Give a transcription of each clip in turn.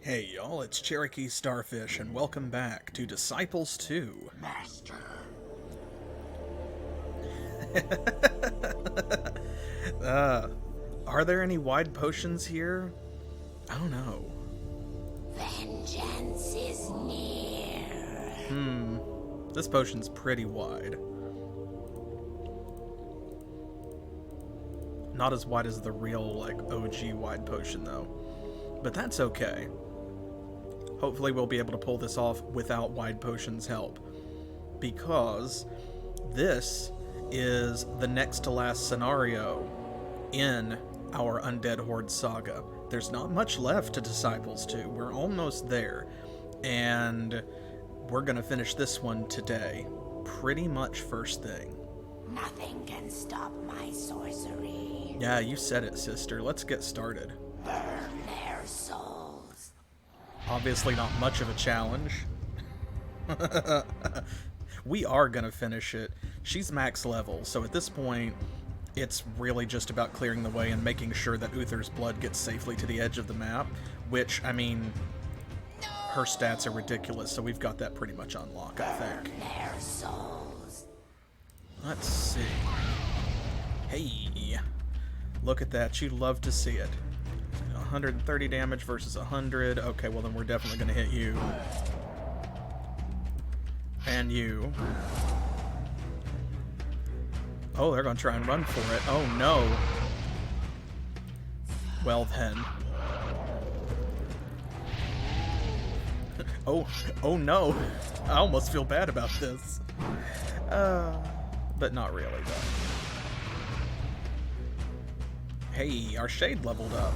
Hey y'all, it's CherokeeStarfish, and welcome back to Disciples 2. Master. Are there any wide potions here? I don't know. Vengeance is near. This potion's pretty wide. Not as wide as the real, OG wide potion, though. But that's okay. Hopefully we'll be able to pull this off without wide potions' help. Because this is the next to last scenario in our Undead Horde saga. There's not much left to Disciples 2. We're almost there. And we're going to finish this one today. Pretty much first thing. Nothing can stop my sorcery. Yeah, you said it, sister. Let's get started. Burn their souls. Obviously not much of a challenge. We are gonna finish it. She's max level, so at this point, it's really just about clearing the way and making sure that Uther's blood gets safely to the edge of the map, which, I mean, her stats are ridiculous, so we've got that pretty much on lock, I think. Burn their souls. Let's see. Hey, look at that. You'd love to see it. 130 damage versus 100. Okay, well then we're definitely going to hit you. And you. Oh, they're going to try and run for it. Oh, no. Well then. Oh no. I almost feel bad about this. But not really, though. Hey, our Shade leveled up.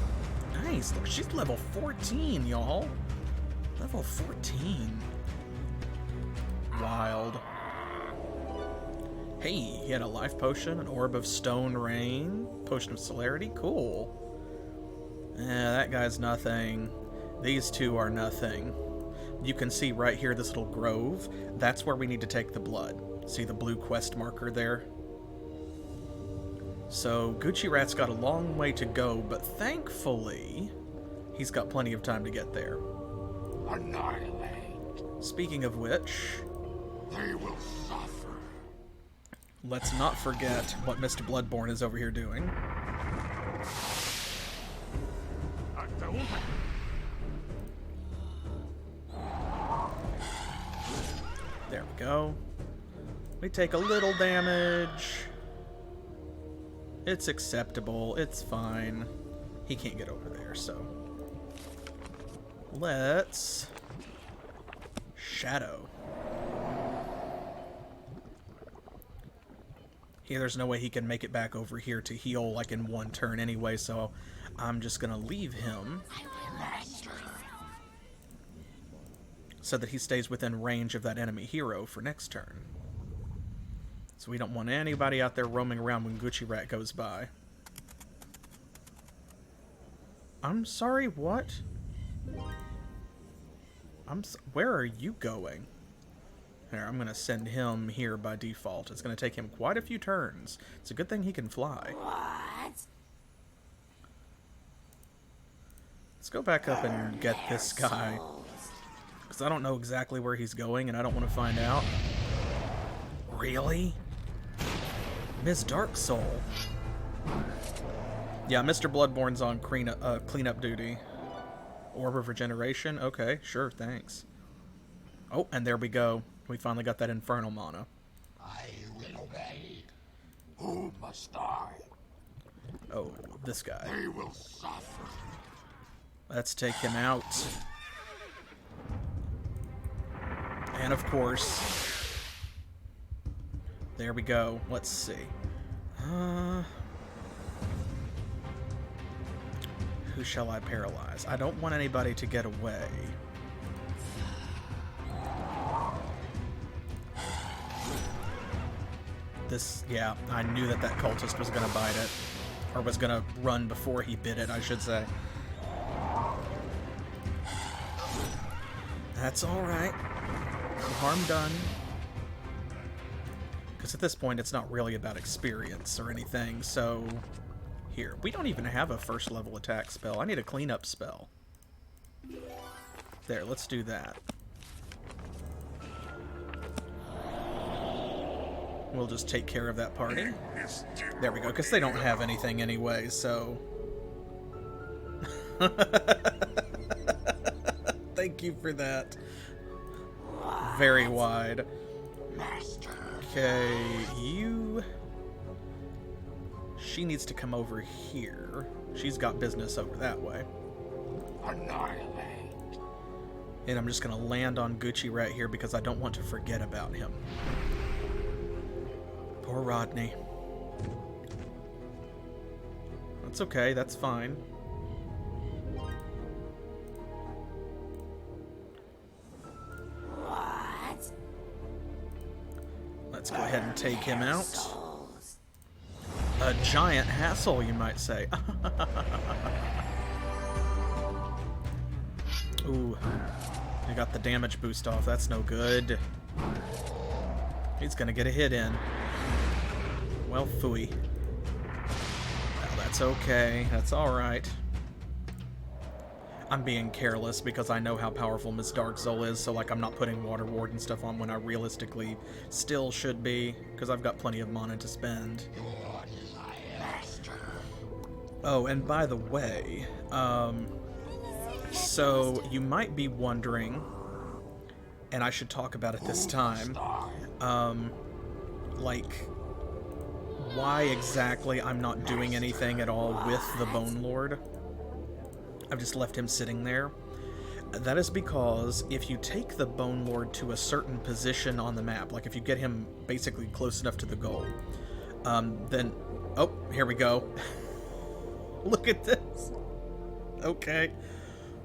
Nice. Look, she's level 14, y'all. Level 14. Wild. Hey, he had a life potion, an orb of stone rain, potion of celerity. Cool. That guy's nothing. These two are nothing. You can see right here this little grove. That's where we need to take the blood. See the blue quest marker there? So, Gucci Rat's got a long way to go, but thankfully, he's got plenty of time to get there. Annihilate. Speaking of which, They will suffer. let's not forget what Mr. Bloodborne is over here doing. There we go. We take a little damage. It's acceptable. It's fine. He can't get over there, so... Let's... Shadow. Here, there's no way he can make it back over here to heal, like, in one turn anyway, so I'm just gonna leave him so that he stays within range of that enemy hero for next turn. So we don't want anybody out there roaming around when Gucci Rat goes by. I'm sorry, what? Where are you going? Here, I'm going to send him here by default. It's going to take him quite a few turns. It's a good thing he can fly. What? Let's go back up and get this guy. Because I don't know exactly where he's going, and I don't want to find out. Really? Miss Darksoul. Yeah, Mr. Bloodborne's on cleanup duty. Orb of Regeneration? Okay, sure, thanks. Oh, and there we go. We finally got that Infernal mana. I will obey. Who must die? Oh, this guy. They will suffer. Let's take him out. And of course... There we go. Let's see. Who shall I paralyze? I don't want anybody to get away. This, yeah, I knew that cultist was going to bite it. Or was going to run before he bit it, I should say. That's alright. No harm done. Because at this point, it's not really about experience or anything, so... Here, we don't even have a first level attack spell. I need a cleanup spell. There, let's do that. We'll just take care of that party. There we go, because they don't have anything anyway, so... Thank you for that. Very wide. Okay, you... She needs to come over here. She's got business over that way. Annihilate. And I'm just going to land on Gucci right here because I don't want to forget about him. Poor Rodney. That's okay, that's fine. What? Let's go ahead and take him out. A giant hassle, you might say. Ooh. I got the damage boost off. That's no good. He's gonna get a hit in. Well, phooey. Well, that's okay. That's alright. I'm being careless because I know how powerful Miss Darksoul is, so like I'm not putting Water Ward and stuff on when I realistically still should be, because I've got plenty of mana to spend. Oh, and by the way, so you might be wondering, and I should talk about it this time, like, why exactly I'm not doing anything at all with the Bone Lord. I've just left him sitting there. That is because if you take the Bone Lord to a certain position on the map, like if you get him basically close enough to the goal, then... Oh, here we go. Look at this. Okay.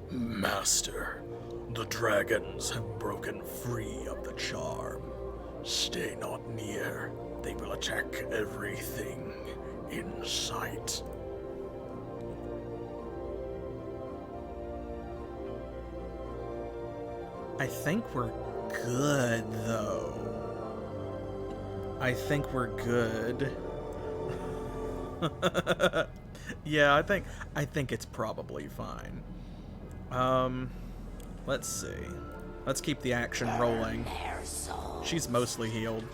Master, the dragons have broken free of the charm. Stay not near. They will attack everything in sight. I think we're good, though. I think we're good. Yeah, I think it's probably fine. Let's see. Let's keep the action rolling. She's mostly healed.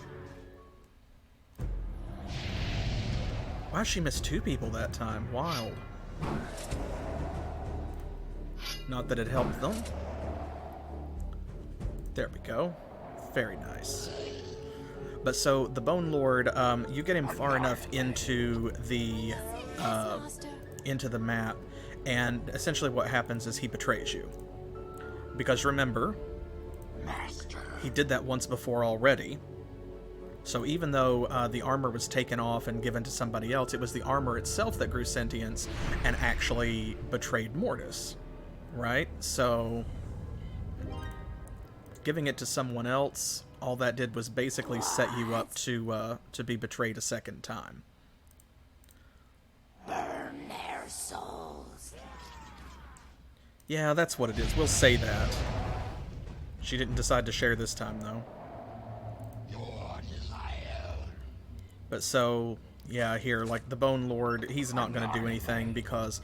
Wow, she missed 2 people that time. Wild. Not that it helped them. There we go. Very nice. But so, the Bone Lord, you get him far enough into the map, and essentially what happens is he betrays you. Because remember, he did that once before already. So even though the armor was taken off and given to somebody else, it was the armor itself that grew sentience and actually betrayed Mortis. Right? So... giving it to someone else, all that did was basically set you up to be betrayed a second time. Burn their souls. Yeah, that's what it is. We'll say that. She didn't decide to share this time, though. Your desire. But so, yeah, here, like, the Bone Lord, he's not going to do anything because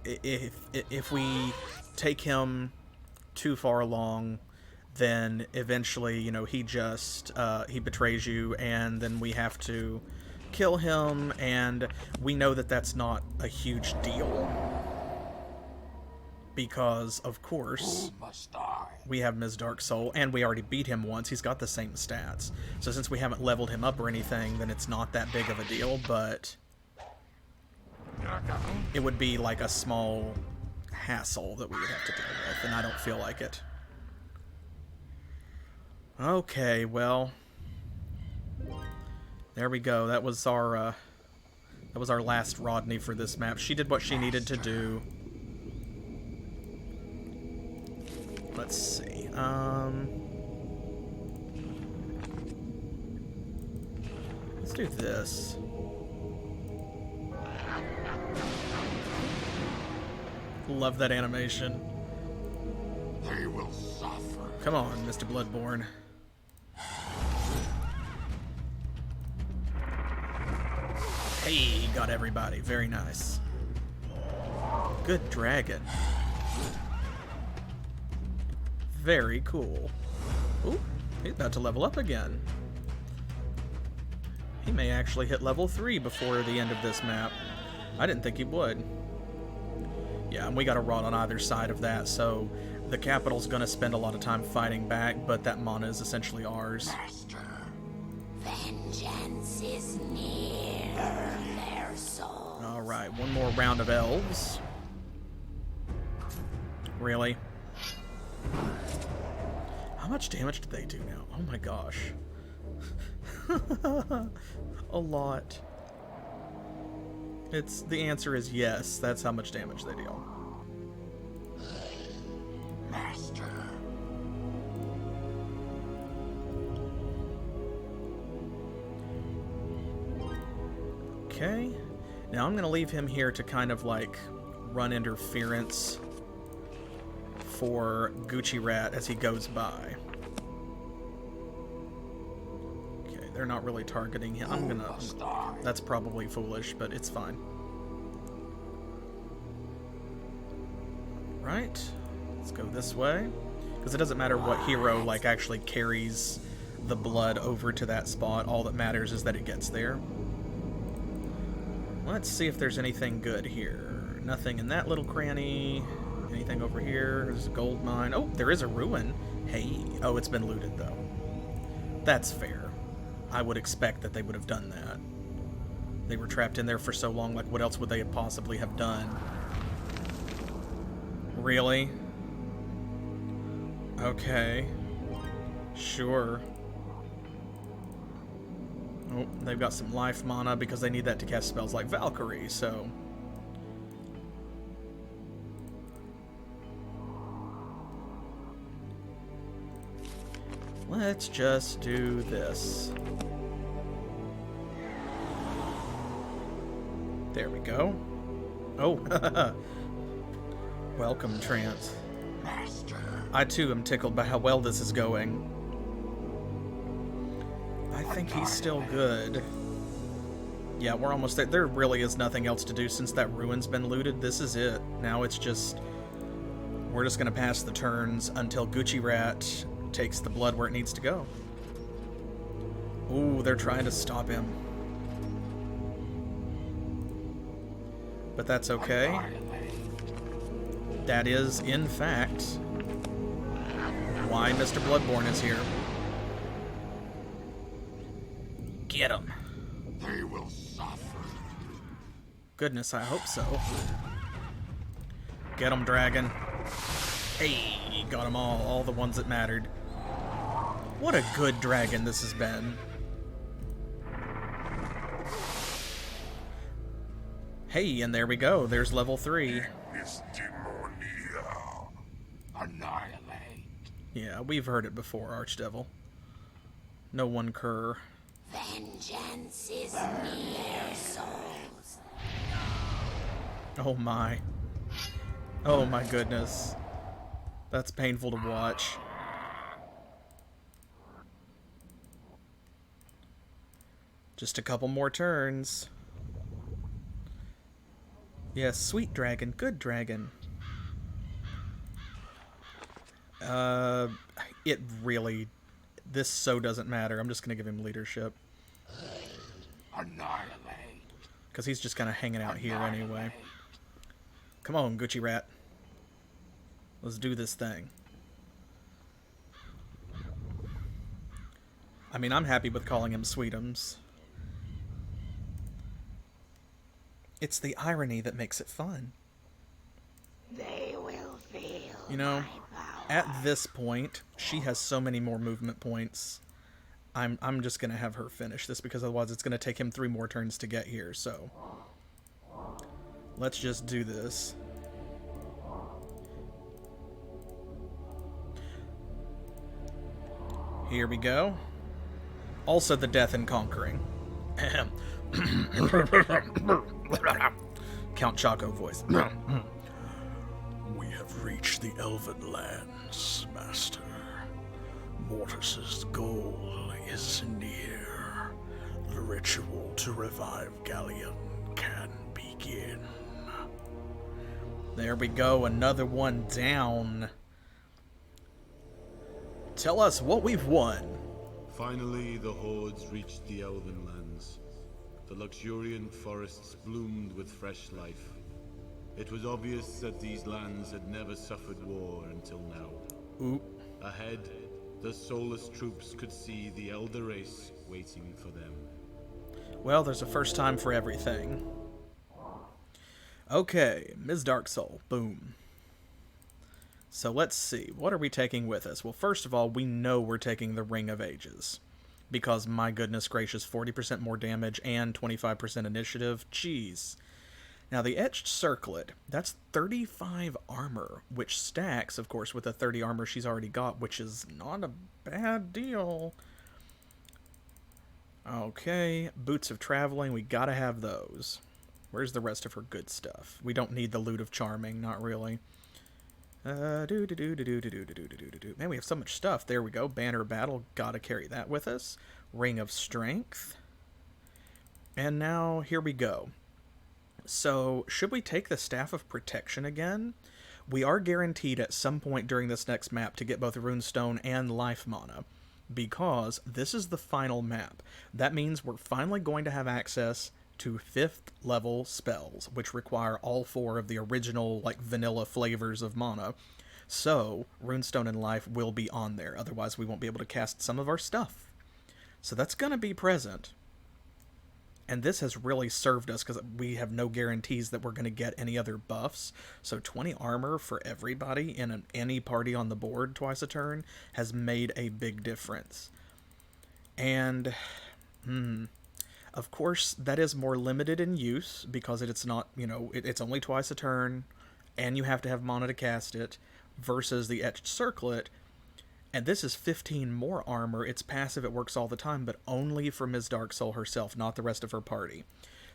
if we take him too far along, then eventually, you know, he betrays you, and then we have to kill him, and we know that that's not a huge deal. Because, of course, we have Ms. Darksoul, and we already beat him once. He's got the same stats. So since we haven't leveled him up or anything, then it's not that big of a deal, but it would be like a small hassle that we would have to deal with, and I don't feel like it. Okay, well, there we go. That was our last Rodney for this map. She did what she needed to do. Let's see. Let's do this. Love that animation. They will suffer. Come on, Mr. Bloodborne. Hey, got everybody. Very nice. Good dragon. Very cool. Ooh, he's about to level up again. He may actually hit level 3 before the end of this map. I didn't think he would. Yeah, and we got a rod on either side of that, so the capital's gonna spend a lot of time fighting back, but that mana is essentially ours. Master, vengeance is near their soul. Alright, one more round of elves. Really? How much damage do they do now? Oh my gosh. A lot. The answer is yes, that's how much damage they deal. Master. Okay. Now I'm gonna leave him here to kind of like run interference for Gucci Rat as he goes by. Okay, they're not really targeting him. That's probably foolish, but it's fine. Right. Let's go this way. Because it doesn't matter what hero like actually carries the blood over to that spot. All that matters is that it gets there. Let's see if there's anything good here. Nothing in that little cranny. Anything over here? There's a gold mine. Oh, there is a ruin. Hey. Oh, it's been looted, though. That's fair. I would expect that they would have done that. They were trapped in there for so long, like, what else would they possibly have done? Really? Okay. Sure. Oh, they've got some life mana because they need that to cast spells like Valkyrie, so... Let's just do this. There we go. Oh, welcome, Trance. Master. I too am tickled by how well this is going. I think he's still good. Yeah, we're almost there. There really is nothing else to do since that ruin's been looted. This is it. Now it's just... We're just gonna pass the turns until Gucci Rat takes the blood where it needs to go. Ooh, they're trying to stop him. But that's okay. That is, in fact, why Mr. Bloodborne is here. Get him. They will suffer. Goodness, I hope so. Get him, dragon. Hey, got them all the ones that mattered. What a good dragon this has been. Hey, and there we go. There's level 3. Annihilate. Yeah, we've heard it before, Archdevil. No one cur. Vengeance is near, souls. Oh my. Oh my goodness. That's painful to watch. Just a couple more turns. Yes, sweet dragon, good dragon. It really... This so doesn't matter. I'm just gonna give him leadership. Annihilate. Because he's just kind of hanging out here anyway. Come on, Gucci Rat. Let's do this thing. I mean, I'm happy with calling him Sweetums. It's the irony that makes it fun. They will feel. You know, at this point, she has so many more movement points. I'm just gonna have her finish this because otherwise it's gonna take him 3 more turns to get here, so let's just do this. Here we go. Also the death and conquering. Count Choco voice. We have reached the elven lands, Master. Mortis's goal is near. The ritual to revive Galleon can begin. There we go, another one down. tell us what we've won. Finally, the hordes reached the elven lands. The luxuriant forests bloomed with fresh life. It was obvious that these lands had never suffered war until now. Oop. Ahead, the soulless troops could see the elder race waiting for them. Well, there's a first time for everything. Okay, Ms. Darksoul. Boom. So let's see. What are we taking with us? Well, first of all, we know we're taking the Ring of Ages. Because, my goodness gracious, 40% more damage and 25% initiative. Jeez. Now, the Etched Circlet, that's 35 armor, which stacks, of course, with the 30 armor she's already got, which is not a bad deal. Okay, Boots of Traveling, we gotta have those. Where's the rest of her good stuff? We don't need the Loot of Charming, not really. Man, we have so much stuff. There we go. Banner of Battle, gotta carry that with us. Ring of Strength. And now, here we go. So, should we take the Staff of Protection again? We are guaranteed at some point during this next map to get both Runestone and Life Mana, because this is the final map. That means we're finally going to have access to 5th level spells, which require all 4 of the original, like, vanilla flavors of mana. So, Runestone and Life will be on there, otherwise we won't be able to cast some of our stuff. So that's gonna be present. And this has really served us because we have no guarantees that we're going to get any other buffs. So 20 armor for everybody in any party on the board twice a turn has made a big difference. And, of course, that is more limited in use because it's not, it's only twice a turn and you have to have mana to cast it versus the Etched Circlet. And this is 15 more armor. It's passive, it works all the time, but only for Ms. Darksoul herself, not the rest of her party.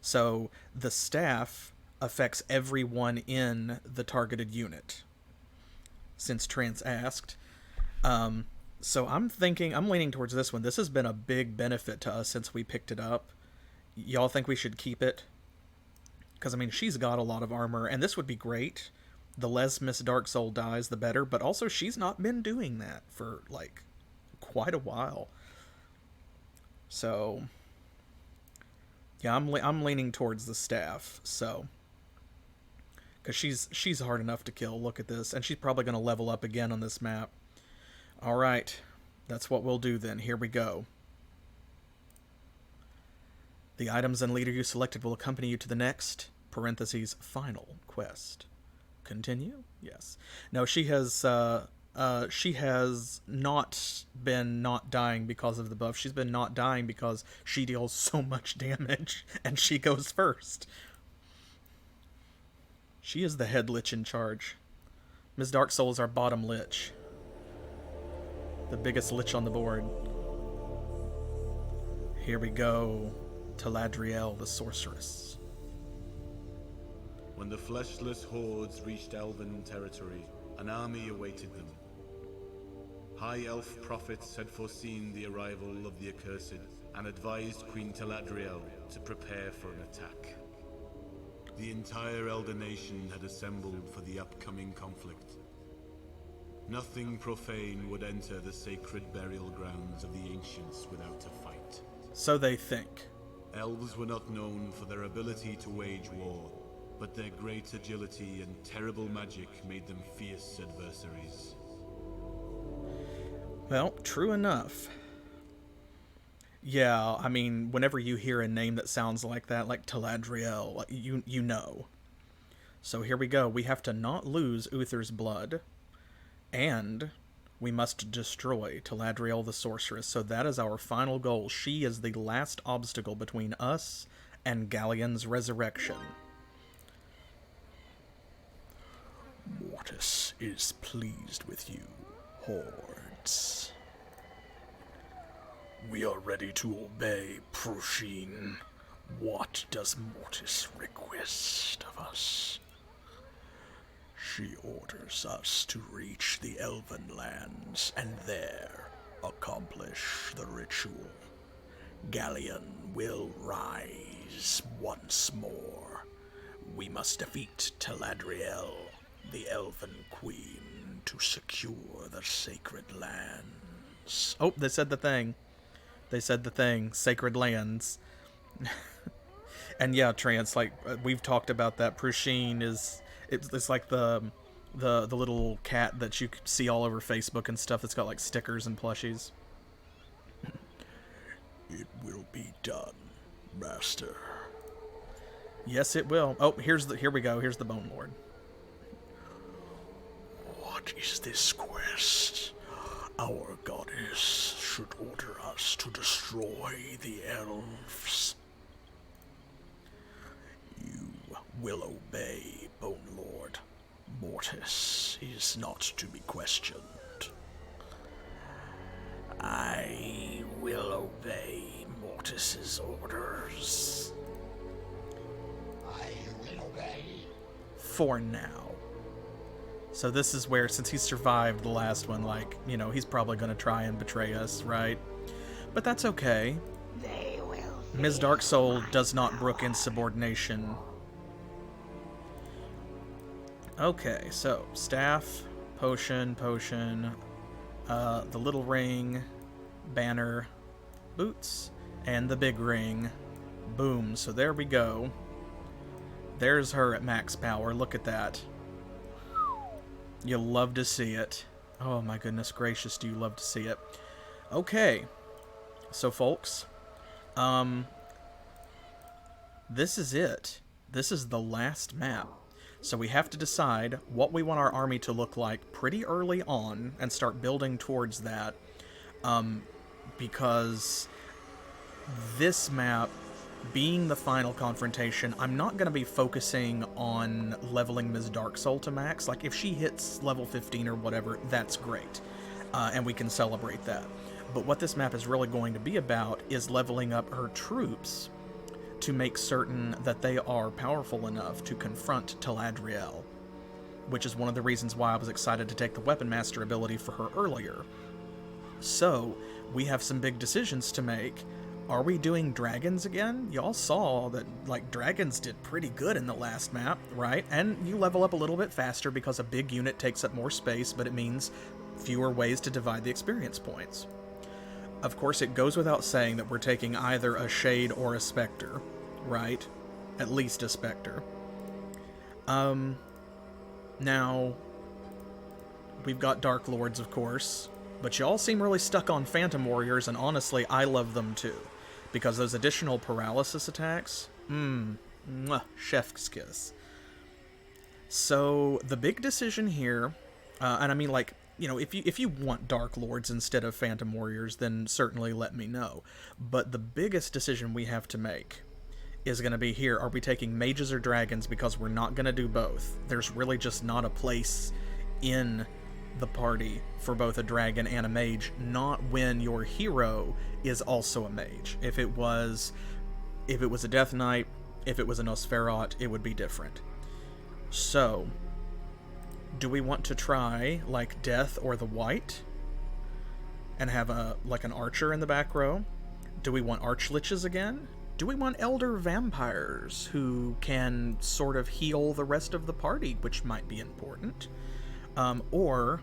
So the staff affects everyone in the targeted unit, since Trance asked. So I'm leaning towards this one. This has been a big benefit to us since we picked it up. Y'all think we should keep it? Because, she's got a lot of armor, and this would be great. The less Miss Darksoul dies, the better, but also she's not been doing that for, quite a while. So, yeah, I'm leaning towards the staff, so. Because she's hard enough to kill, look at this, and she's probably going to level up again on this map. Alright, that's what we'll do then, here we go. The items and leader you selected will accompany you to the next, final quest. Continue? Yes. No, she has not been not dying because of the buff. She's been not dying because she deals so much damage, and she goes first. She is the head lich in charge. Ms. Darksoul is our bottom lich. The biggest lich on the board. Here we go. Taladriel, the sorceress. When the fleshless hordes reached elven territory, an army awaited them. High elf prophets had foreseen the arrival of the accursed and advised Queen Taladriel to prepare for an attack. The entire elder nation had assembled for the upcoming conflict. Nothing profane would enter the sacred burial grounds of the ancients without a fight. So they think. Elves were not known for their ability to wage war, but their great agility and terrible magic made them fierce adversaries. Well, true enough. Yeah, whenever you hear a name that sounds like that, like Taladriel, you know. So here we go. We have to not lose Uther's blood, and we must destroy Taladriel the sorceress. So that is our final goal. She is the last obstacle between us and Galleon's resurrection. Mortis is pleased with you, hordes. We are ready to obey, Prusheen. What does Mortis request of us? She orders us to reach the elven lands and there accomplish the ritual. Galleon will rise once more. We must defeat Taladriel, the elven queen, to secure the sacred lands. lands. Oh, they said the thing. They said the thing. Sacred lands. And yeah, Trance, like, we've talked about that. Prusheen is... It's like the little cat that you see all over Facebook and stuff that's got, like, stickers and plushies. It will be done, Master. Yes, it will. Oh, here we go. Here's the Bone Lord. What is this quest? Our goddess should order us to destroy the elves. You will obey, Bone Lord. Mortis is not to be questioned. I will obey Mortis's orders. I will obey. For now. So this is where, since he survived the last one, like, you know, he's probably going to try and betray us, right? But that's okay. They will. Ms. Darksoul does not brook insubordination. Okay, so staff, potion, the little ring, banner, boots, and the big ring. Boom, so there we go. There's her at max power, look at that. You'll love to see it. Oh my goodness gracious, do you love to see it. Okay, so folks, this is it. This is the last map. So we have to decide what we want our army to look like pretty early on and start building towards that. Because this map, being the final confrontation, I'm not going to be focusing on leveling Ms. Darksoul to max. Like, if she hits level 15 or whatever, that's great. And we can celebrate that. But what this map is really going to be about is leveling up her troops to make certain that they are powerful enough to confront Taladriel, which is one of the reasons why I was excited to take the Weapon Master ability for her earlier. So, we have some big decisions to make. Are we doing dragons again? Y'all saw that, like, dragons did pretty good in the last map, right? And you level up a little bit faster because a big unit takes up more space, but it means fewer ways to divide the experience points. Of course, it goes without saying that we're taking either a Shade or a Spectre, right? At least a Spectre. Now, we've got Dark Lords, of course, but y'all seem really stuck on Phantom Warriors, and honestly, I love them too. Because those additional paralysis attacks, chef's kiss. So, the big decision here, and I mean, like, you know, if you want Dark Lords instead of Phantom Warriors, then certainly let me know. But the biggest decision we have to make is going to be here. Are we taking mages or dragons? Because we're not going to do both. There's really just not a place in the party for both a dragon and a mage, not when your hero is also a mage. If it was a Death Knight, if it was a Nosferat, it would be different. So, do we want to try, like, Death or the White and have an archer in the back row? Do we want Archliches again? Do we want Elder Vampires who can sort of heal the rest of the party, which might be important? Or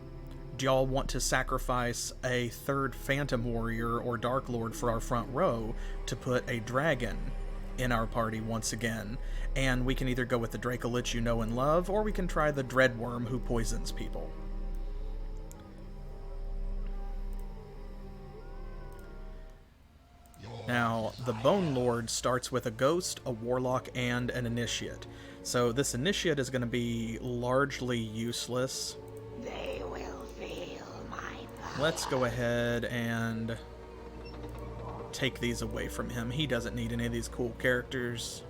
do y'all want to sacrifice a third Phantom Warrior or Dark Lord for our front row to put a dragon in our party once again? And we can either go with the Dracolich you know and love, or we can try the Dreadworm who poisons people. Now, the Bone Lord starts with a Ghost, a Warlock, and an Initiate. So this Initiate is going to be largely useless. They will feel my power. Let's go ahead and take these away from him. He doesn't need any of these cool characters.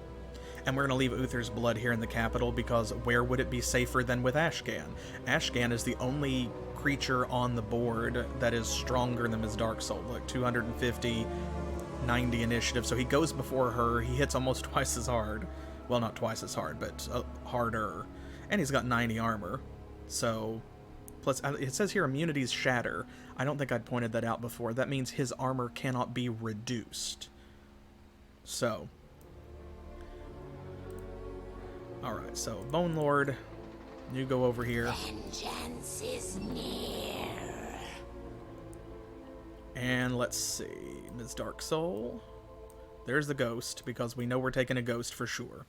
And we're going to leave Uther's Blood here in the capital, because where would it be safer than with Ashgan? Ashgan is the only creature on the board that is stronger than his Darksoul. Look, 250, 90 initiative, so he goes before her. He hits almost twice as hard. Well, not twice as hard, but harder. And he's got 90 armor. So, plus, it says here immunities shatter. I don't think I'd pointed that out before. That means his armor cannot be reduced. So, alright, so Bone Lord, you go over here. Vengeance is near. And let's see, Ms. Darksoul. There's the ghost, because we know we're taking a ghost for sure.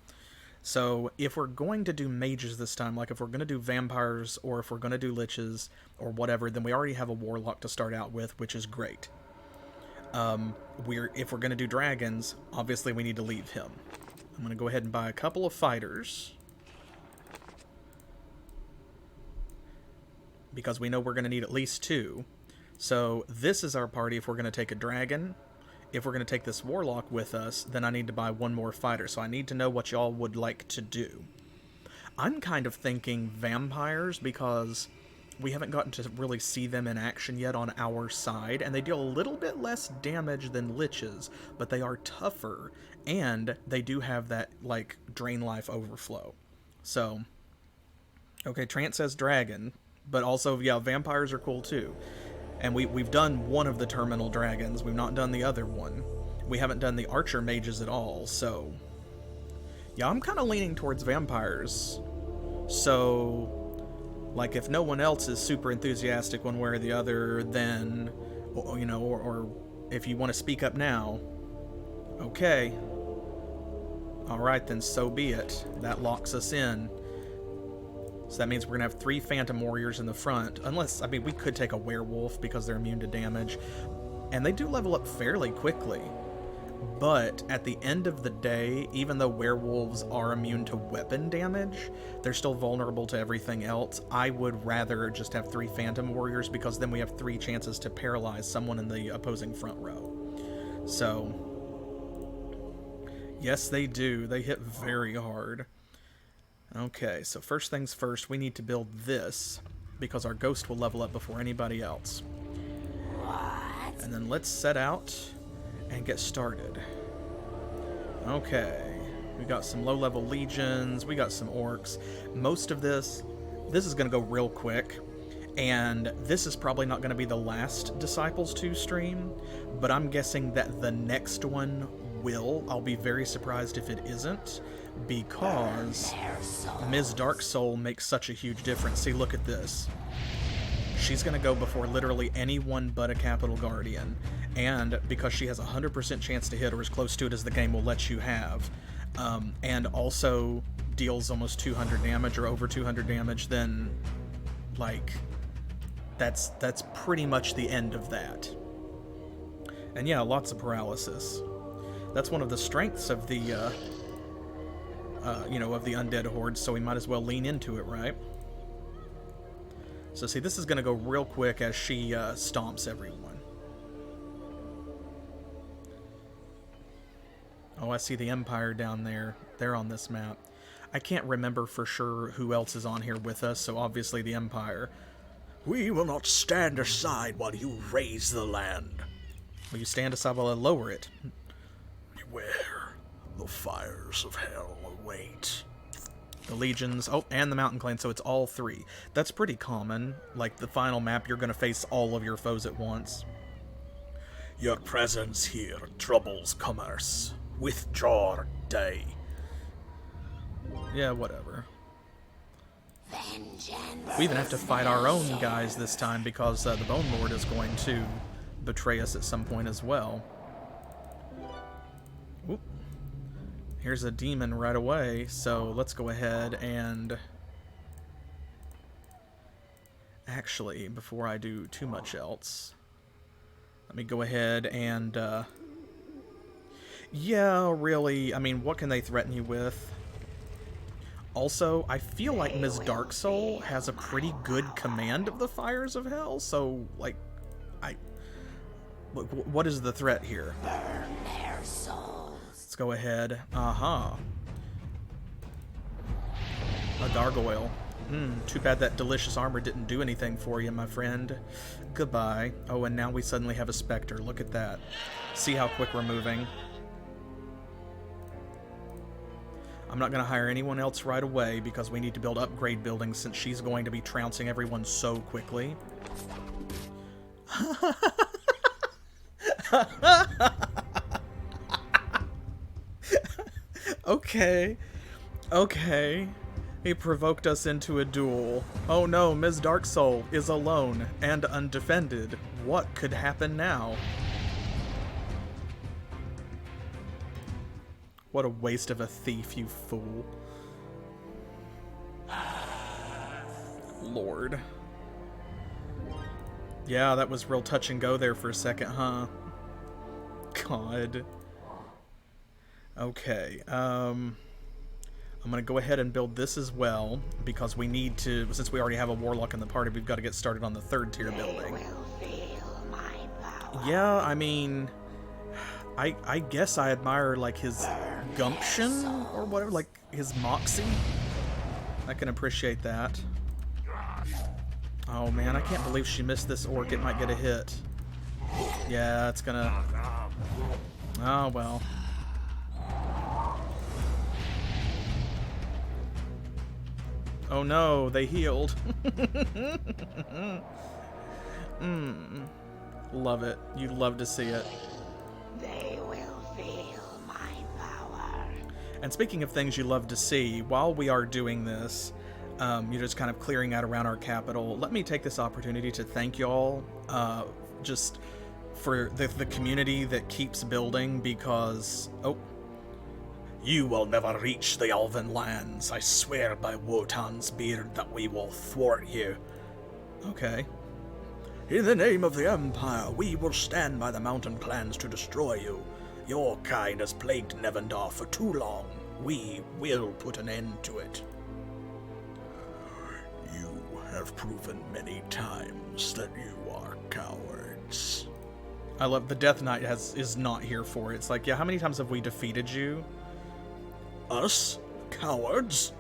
So if we're going to do mages this time, like if we're going to do vampires or if we're going to do liches or whatever, then we already have a warlock to start out with, which is great. If we're going to do dragons, obviously we need to leave him. I'm going to go ahead and buy a couple of fighters, because we know we're going to need at least 2. So this is our party if we're going to take a dragon. If we're going to take this warlock with us, then I need to buy 1 more fighter. So I need to know what y'all would like to do. I'm kind of thinking vampires, because we haven't gotten to really see them in action yet on our side, and they deal a little bit less damage than liches, but they are tougher, and they do have that, like, drain life overflow. So, okay, Trant says dragon, but also, yeah, vampires are cool too. And we've done one of the terminal dragons. We've not done the other one. We haven't done the archer mages at all, so... yeah, I'm kind of leaning towards vampires. So, like, if no one else is super enthusiastic one way or the other, then, you know, or if you want to speak up now, okay. Alright, then so be it. That locks us in. So that means we're going to have 3 Phantom Warriors in the front. Unless, I mean, we could take a Werewolf because they're immune to damage. And they do level up fairly quickly. But at the end of the day, even though Werewolves are immune to weapon damage, they're still vulnerable to everything else. I would rather just have 3 Phantom Warriors, because then we have 3 chances to paralyze someone in the opposing front row. So, yes, they do. They hit very hard. Okay, so first things first, we need to build this, because our ghost will level up before anybody else. What? And then let's set out and get started. Okay, we got some low-level legions, we got some orcs. Most of this is going to go real quick, and this is probably not going to be the last Disciples 2 stream, but I'm guessing that the next one will. I'll be very surprised if it isn't, because Ms. Darksoul makes such a huge difference. See, look at this. She's going to go before literally anyone but a Capital Guardian, and because she has a 100% chance to hit, or as close to it as the game will let you have, and also deals almost 200 damage or over 200 damage, then, like, that's pretty much the end of that. And yeah, lots of paralysis. That's one of the strengths of the, you know, of the undead horde, so we might as well lean into it, right? So see, this is going to go real quick as she stomps everyone. Oh, I see the Empire down there. They're on this map. I can't remember for sure who else is on here with us, so obviously the Empire. We will not stand aside while you raise the land. Will you stand aside while I lower it? Beware, the fires of hell await. The legions, oh, and the mountain clan, so it's all 3. That's pretty common. Like, the final map, you're going to face all of your foes at once. Your presence here troubles commerce. Withdraw day. Yeah, whatever. Vengeance. We even have to fight our own guys this time, because the Bone Lord is going to betray us at some point as well. Oop. Here's a demon right away, so let's go ahead and... Actually, before I do too much else, let me go ahead and... Yeah, really, I mean, what can they threaten you with? Also, I feel like Ms. Darksoul has a pretty good command of the fires of hell, so, like, what is the threat here? Burn their souls. Let's go ahead. Uh-huh. A gargoyle. Too bad that delicious armor didn't do anything for you, my friend. Goodbye. Oh, and now we suddenly have a specter. Look at that. See how quick we're moving. I'm not going to hire anyone else right away because we need to build upgrade buildings since she's going to be trouncing everyone so quickly. Okay. Okay. He provoked us into a duel. Oh no, Ms. Darksoul is alone and undefended. What could happen now? What a waste of a thief, you fool. Lord. Yeah, that was real touch and go there for a second, huh? God. Okay, I'm gonna go ahead and build this as well, because we need to, since we already have a warlock in the party, we've got to get started on the 3rd tier building. Yeah, I mean, I guess I admire, like, his gumption, or whatever, like, his moxie. I can appreciate that. Oh man, I can't believe she missed this orc. It might get a hit. Yeah, it's gonna... Oh well. Oh no, they healed. Love it. You love to see it. They will feel my power. And speaking of things you love to see, while we are doing this, you're just kind of clearing out around our capital, let me take this opportunity to thank y'all just for the community that keeps building, because... Oh. You will never reach the elven lands. I swear by Wotan's beard that we will thwart you. Okay. In the name of the Empire, we will stand by the mountain clans to destroy you. Your kind has plagued Nevendar for too long. We will put an end to it. You have proven many times that you are cowards. I love the Death Knight is not here for it. It's like, yeah, how many times have we defeated you? Us? Cowards?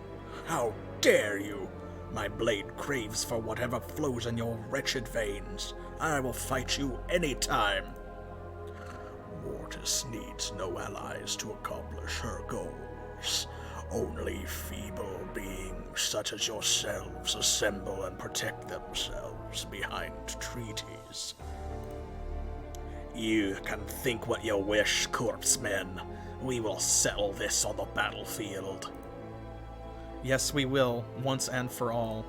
How dare you? My blade craves for whatever flows in your wretched veins. I will fight you any time. Mortis needs no allies to accomplish her goals. Only feeble beings such as yourselves assemble and protect themselves behind treaties. You can think what you wish, corpsemen. We will settle this on the battlefield. Yes, we will, once and for all.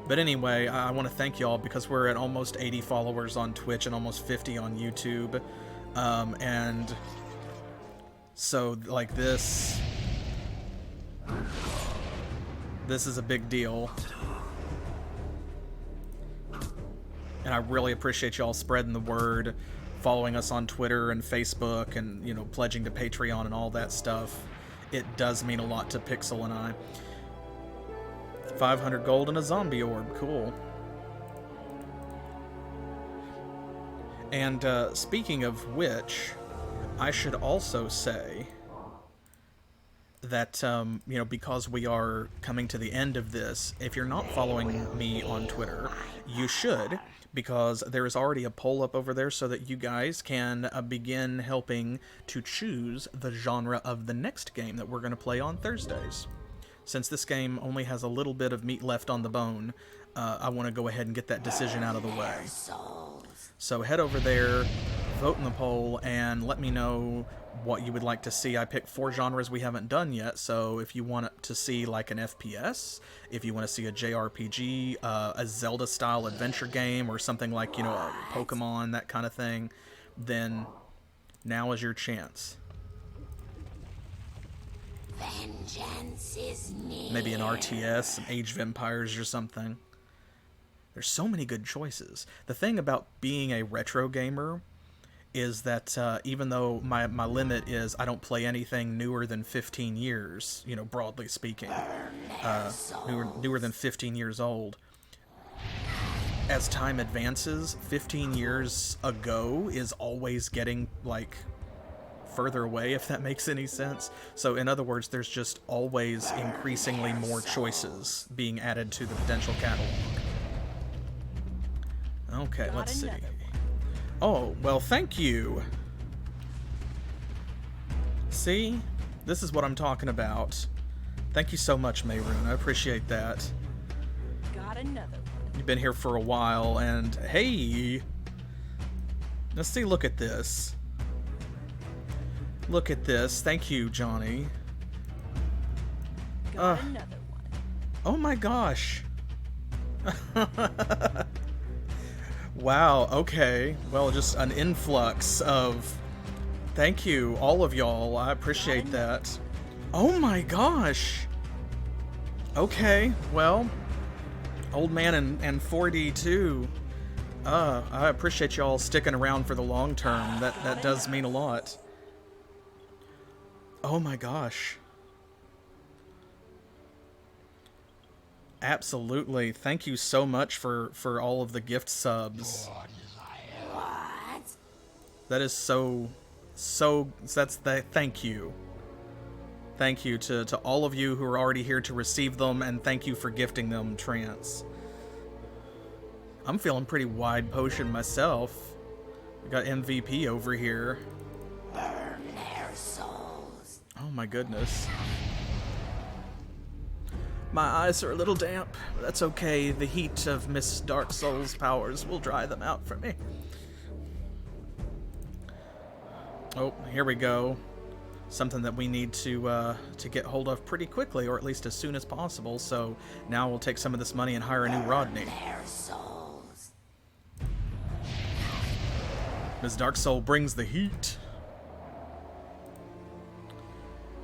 But anyway, I want to thank y'all, because we're at almost 80 followers on Twitch and almost 50 on YouTube. And so, like, this is a big deal. And I really appreciate y'all spreading the word, following us on Twitter and Facebook, and, you know, pledging to Patreon and all that stuff. It does mean a lot to Pixel and I. 500 gold and a zombie orb. Cool. And speaking of which, I should also say that, you know, because we are coming to the end of this, if you're not following me on Twitter, you should, because there is already a poll up over there so that you guys can begin helping to choose the genre of the next game that we're going to play on Thursdays. Since this game only has a little bit of meat left on the bone, I want to go ahead and get that decision out of the way. So head over there, vote in the poll, and let me know what you would like to see. I picked 4 genres we haven't done yet, so if you want to see like an FPS, if you want to see a JRPG, a Zelda-style adventure game, or something like, you know, a Pokemon, that kind of thing, then now is your chance. Vengeance is near. Maybe an RTS, some Age of Empires or something. There's so many good choices. The thing about being a retro gamer is that even though my limit is I don't play anything newer than 15 years, you know, broadly speaking, newer than 15 years old, as time advances, 15 years ago is always getting, like, further away, if that makes any sense. So in other words, there's just always increasingly more choices being added to the potential catalog. Okay, let's see. Oh, well, thank you. See? This is what I'm talking about. Thank you so much, Mayroon. I appreciate that. Got another one. You've been here for a while, and hey! Let's see, look at this. Look at this. Thank you, Johnny. Got another one. Oh my gosh. Wow, okay. Well, just an influx of... Thank you, all of y'all. I appreciate that. Oh my gosh. Okay, well... Old man and 4D too. I appreciate y'all sticking around for the long term. That does mean a lot. Oh my gosh. Absolutely. Thank you so much for all of the gift subs. What? That is that's the thank you. Thank you to all of you who are already here to receive them, and thank you for gifting them, Trance. I'm feeling pretty wide potion myself. I got MVP over here. Burn their souls. Oh my goodness. My eyes are a little damp, but that's okay. The heat of Miss Darksoul's powers will dry them out for me. Oh, here we go. Something that we need to get hold of pretty quickly, or at least as soon as possible. So now we'll take some of this money and hire a new Rodney. Their souls. Ms. Darksoul brings the heat.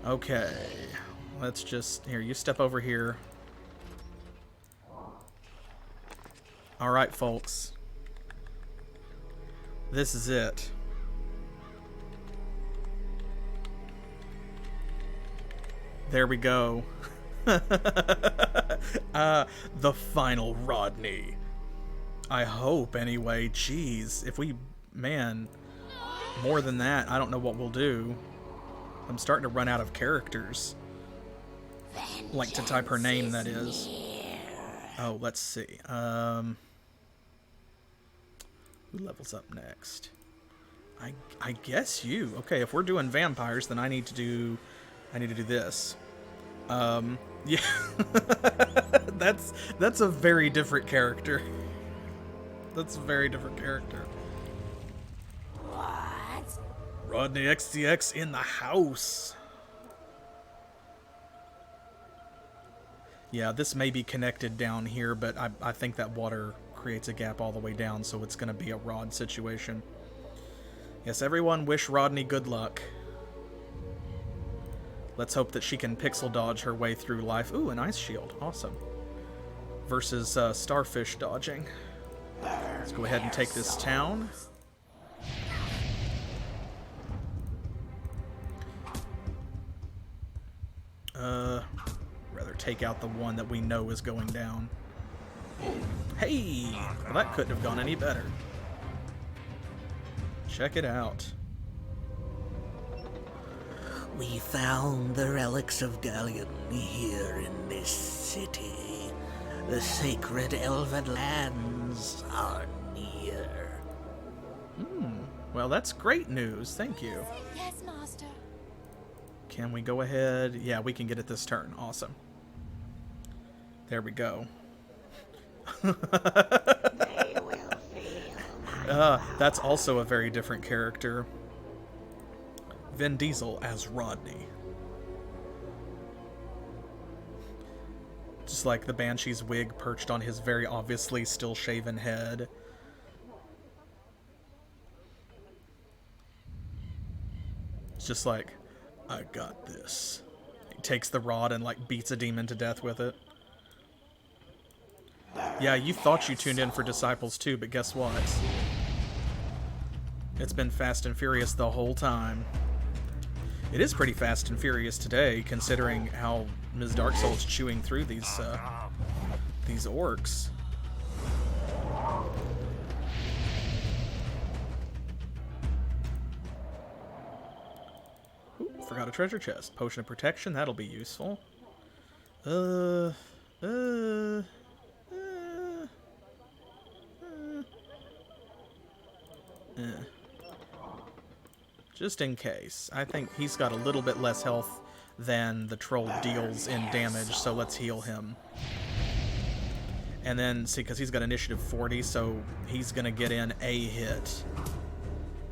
Okay, let's just... Here, you step over here. Alright, folks. This is it. There we go. The final Rodney. I hope, anyway. Jeez, if we... Man, more than that, I don't know what we'll do. I'm starting to run out of characters. Like to type her name, that is. Oh, let's see. Who levels up next? I guess you. Okay, if we're doing vampires, then I need to do this. Yeah. That's a very different character. That's a very different character. What? Rodney XCX in the house. Yeah, this may be connected down here, but I think that water creates a gap all the way down, so it's going to be a Rod situation. Yes, everyone wish Rodney good luck. Let's hope that she can pixel dodge her way through life. Ooh, an ice shield. Awesome. Versus starfish dodging. Let's go ahead and take this town. Rather take out the one that we know is going down. Hey! Well, that couldn't have gone any better. Check it out. We found the relics of Galleon here in this city. The sacred elven lands are near. Well, that's great news. Thank you. Yes, Master. Can we go ahead? Yeah, we can get it this turn. Awesome. There we go. They will feel That's also a very different character. Vin Diesel as Rodney. Just like the Banshee's wig perched on his very obviously still shaven head. It's just like, I got this. He takes the rod and like beats a demon to death with it. Yeah, you thought you tuned in for Disciples too, but guess what? It's been Fast and Furious the whole time. It is pretty fast and furious today, considering how Ms. Darksoul's chewing through these orcs. Ooh, forgot a treasure chest. Potion of protection, that'll be useful. Just in case. I think he's got a little bit less health than the troll deals in damage, so let's heal him. And then, see, because he's got initiative 40, so he's going to get in a hit.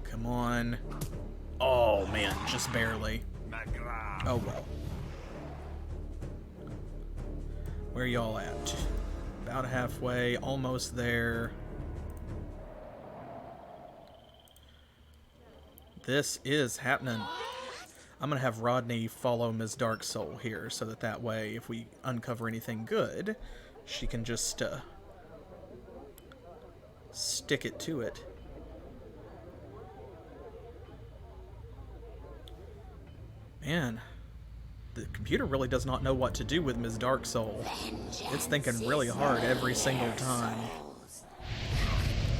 Come on. Oh, man, just barely. Oh, well. Where y'all at? About halfway, almost there. This is happening. I'm going to have Rodney follow Ms. Darksoul here, so that way, if we uncover anything good, she can just stick it to it. Man, the computer really does not know what to do with Ms. Darksoul. It's thinking really hard every single time.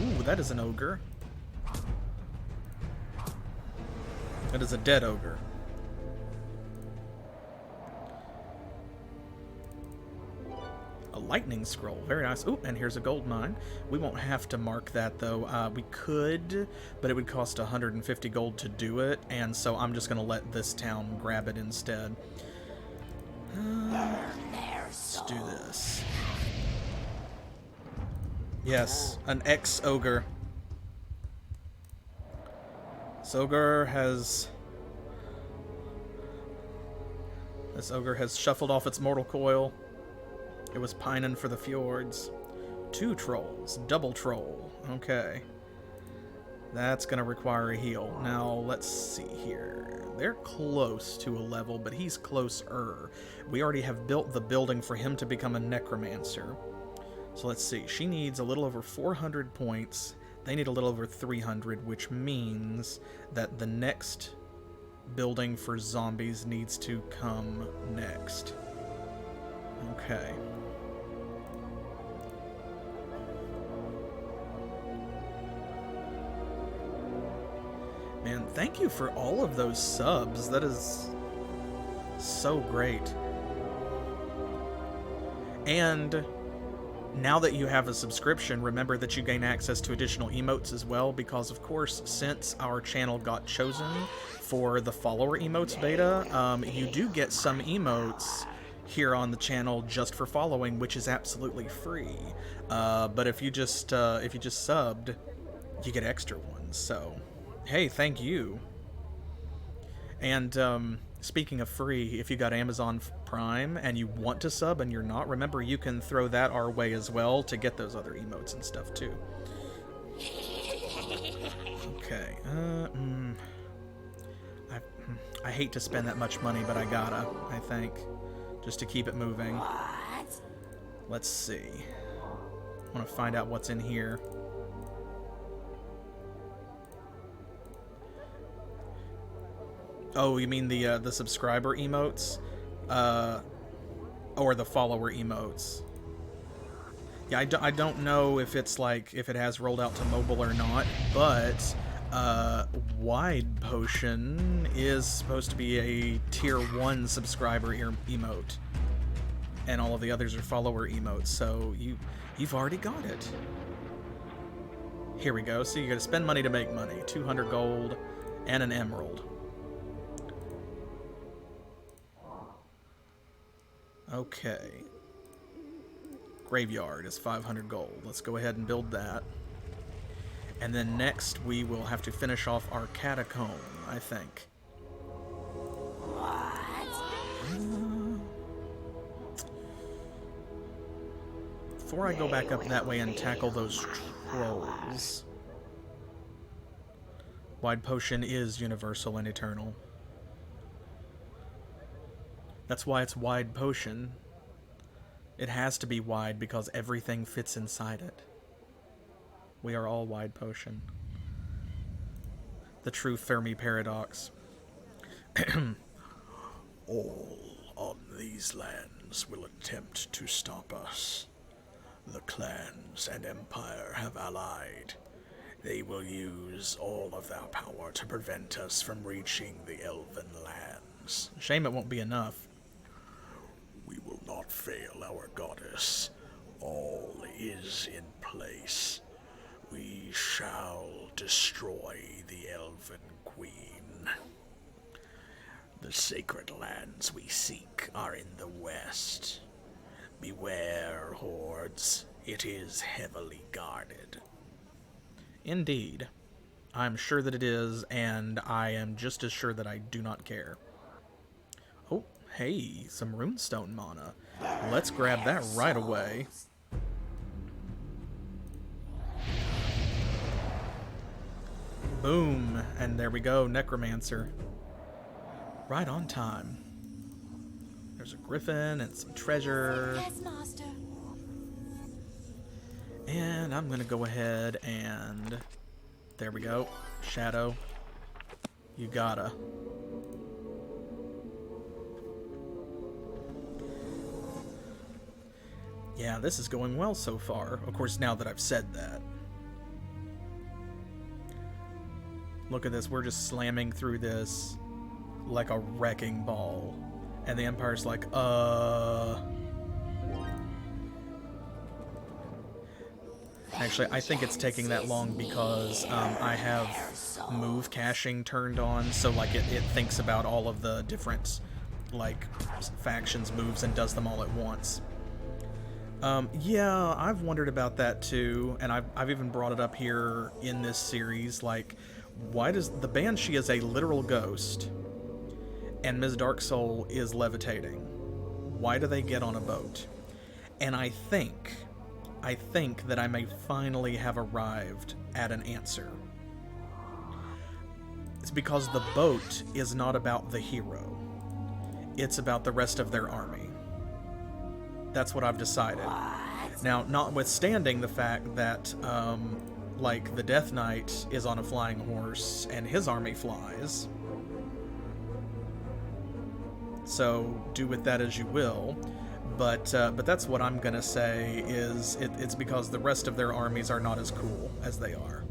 Ooh, that is an ogre. That is a dead ogre. A lightning scroll. Very nice. Ooh, and here's a gold mine. We won't have to mark that, though. We could, but it would cost 150 gold to do it, and so I'm just going to let this town grab it instead. Let's do this. Yes, an ex-ogre. This ogre has shuffled off its mortal coil. It was pining for the fjords. 2 trolls. Double troll. Okay. That's going to require a heal. Now, let's see here. They're close to a level, but he's closer. We already have built the building for him to become a necromancer. So let's see. She needs a little over 400 points. They need a little over 300, which means that the next building for zombies needs to come next. Okay. Man, thank you for all of those subs. That is so great. And now that you have a subscription, remember that you gain access to additional emotes as well, because of course, since our channel got chosen for the follower emotes beta, you do get some emotes here on the channel just for following, which is absolutely free. But if you just subbed, you get extra ones. So, hey, thank you. And speaking of free, if you got Amazon Prime and you want to sub and you're not, remember you can throw that our way as well to get those other emotes and stuff too. Okay. I hate to spend that much money, but I gotta, I think, just to keep it moving. Let's see. I want to find out what's in here. Oh, you mean the subscriber emotes? Or the follower emotes? Yeah, I don't know if it's like, if it has rolled out to mobile or not, but Wide Potion is supposed to be a tier 1 subscriber emote. And all of the others are follower emotes, so you've already got it. Here we go. So you gotta spend money to make money. 200 gold and an emerald. Okay. Graveyard is 500 gold. Let's go ahead and build that. And then next we will have to finish off our catacomb, I think. Before I go back up that way and tackle those trolls. Wide Potion is universal and eternal. That's why it's Wide Potion. It has to be wide because everything fits inside it. We are all Wide Potion. The true Fermi paradox. All on these lands will attempt to stop us. The clans and empire have allied. They will use all of their power to prevent us from reaching the elven lands. Shame it won't be enough. We will not fail our goddess. All is in place. We shall destroy the elven queen. The sacred lands we seek are in the west. Beware, hordes. It is heavily guarded. Indeed. I'm sure that it is, and I am just as sure that I do not care. Oh, Hey, some runestone mana. Let's grab that right away. Boom, and there we go, Necromancer. Right on time. There's a griffin and some treasure. Yes, master. And I'm gonna go ahead and... There we go. Shadow. You gotta. Yeah, this is going well so far. Of course, now that I've said that. Look at this, we're just slamming through this like a wrecking ball. And the Empire's like, Actually, I think it's taking that long because I have move caching turned on, so like it thinks about all of the different like factions' moves and does them all at once. Yeah, I've wondered about that too, and I've even brought it up here in this series. Like, why does the Banshee is a literal ghost, and Ms. Darksoul is levitating? Why do they get on a boat? And I think that I may finally have arrived at an answer. It's because the boat is not about the hero. It's about the rest of their army. That's what I've decided. Now, notwithstanding the fact that, like, the Death Knight is on a flying horse and his army flies. So, do with that as you will. But that's what I'm gonna say is it's because the rest of their armies are not as cool as they are.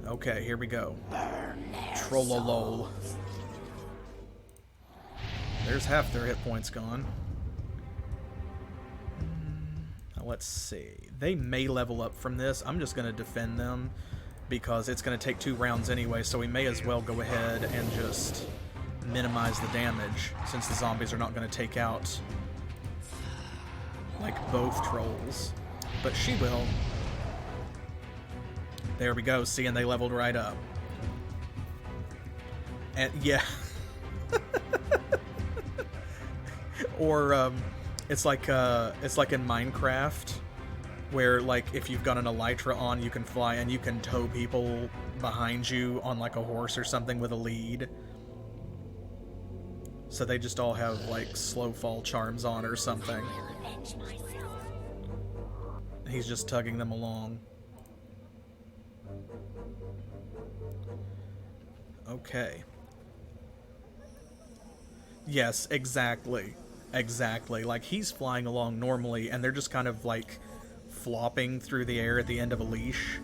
Okay, here we go. Trollolol. There's half their hit points gone. Now let's see. They may level up from this. I'm just gonna defend them because it's gonna take 2 rounds anyway, so we may as well go ahead and just minimize the damage, since the zombies are not going to take out like both trolls. But she will. There we go. See, and they leveled right up. And yeah. Or it's like in Minecraft, where like if you've got an elytra on, you can fly and you can tow people behind you on like a horse or something with a lead. So they just all have, like, slow fall charms on or something. He's just tugging them along. Okay. Yes, exactly. Exactly. Like, he's flying along normally, and they're just kind of, like, flopping through the air at the end of a leash.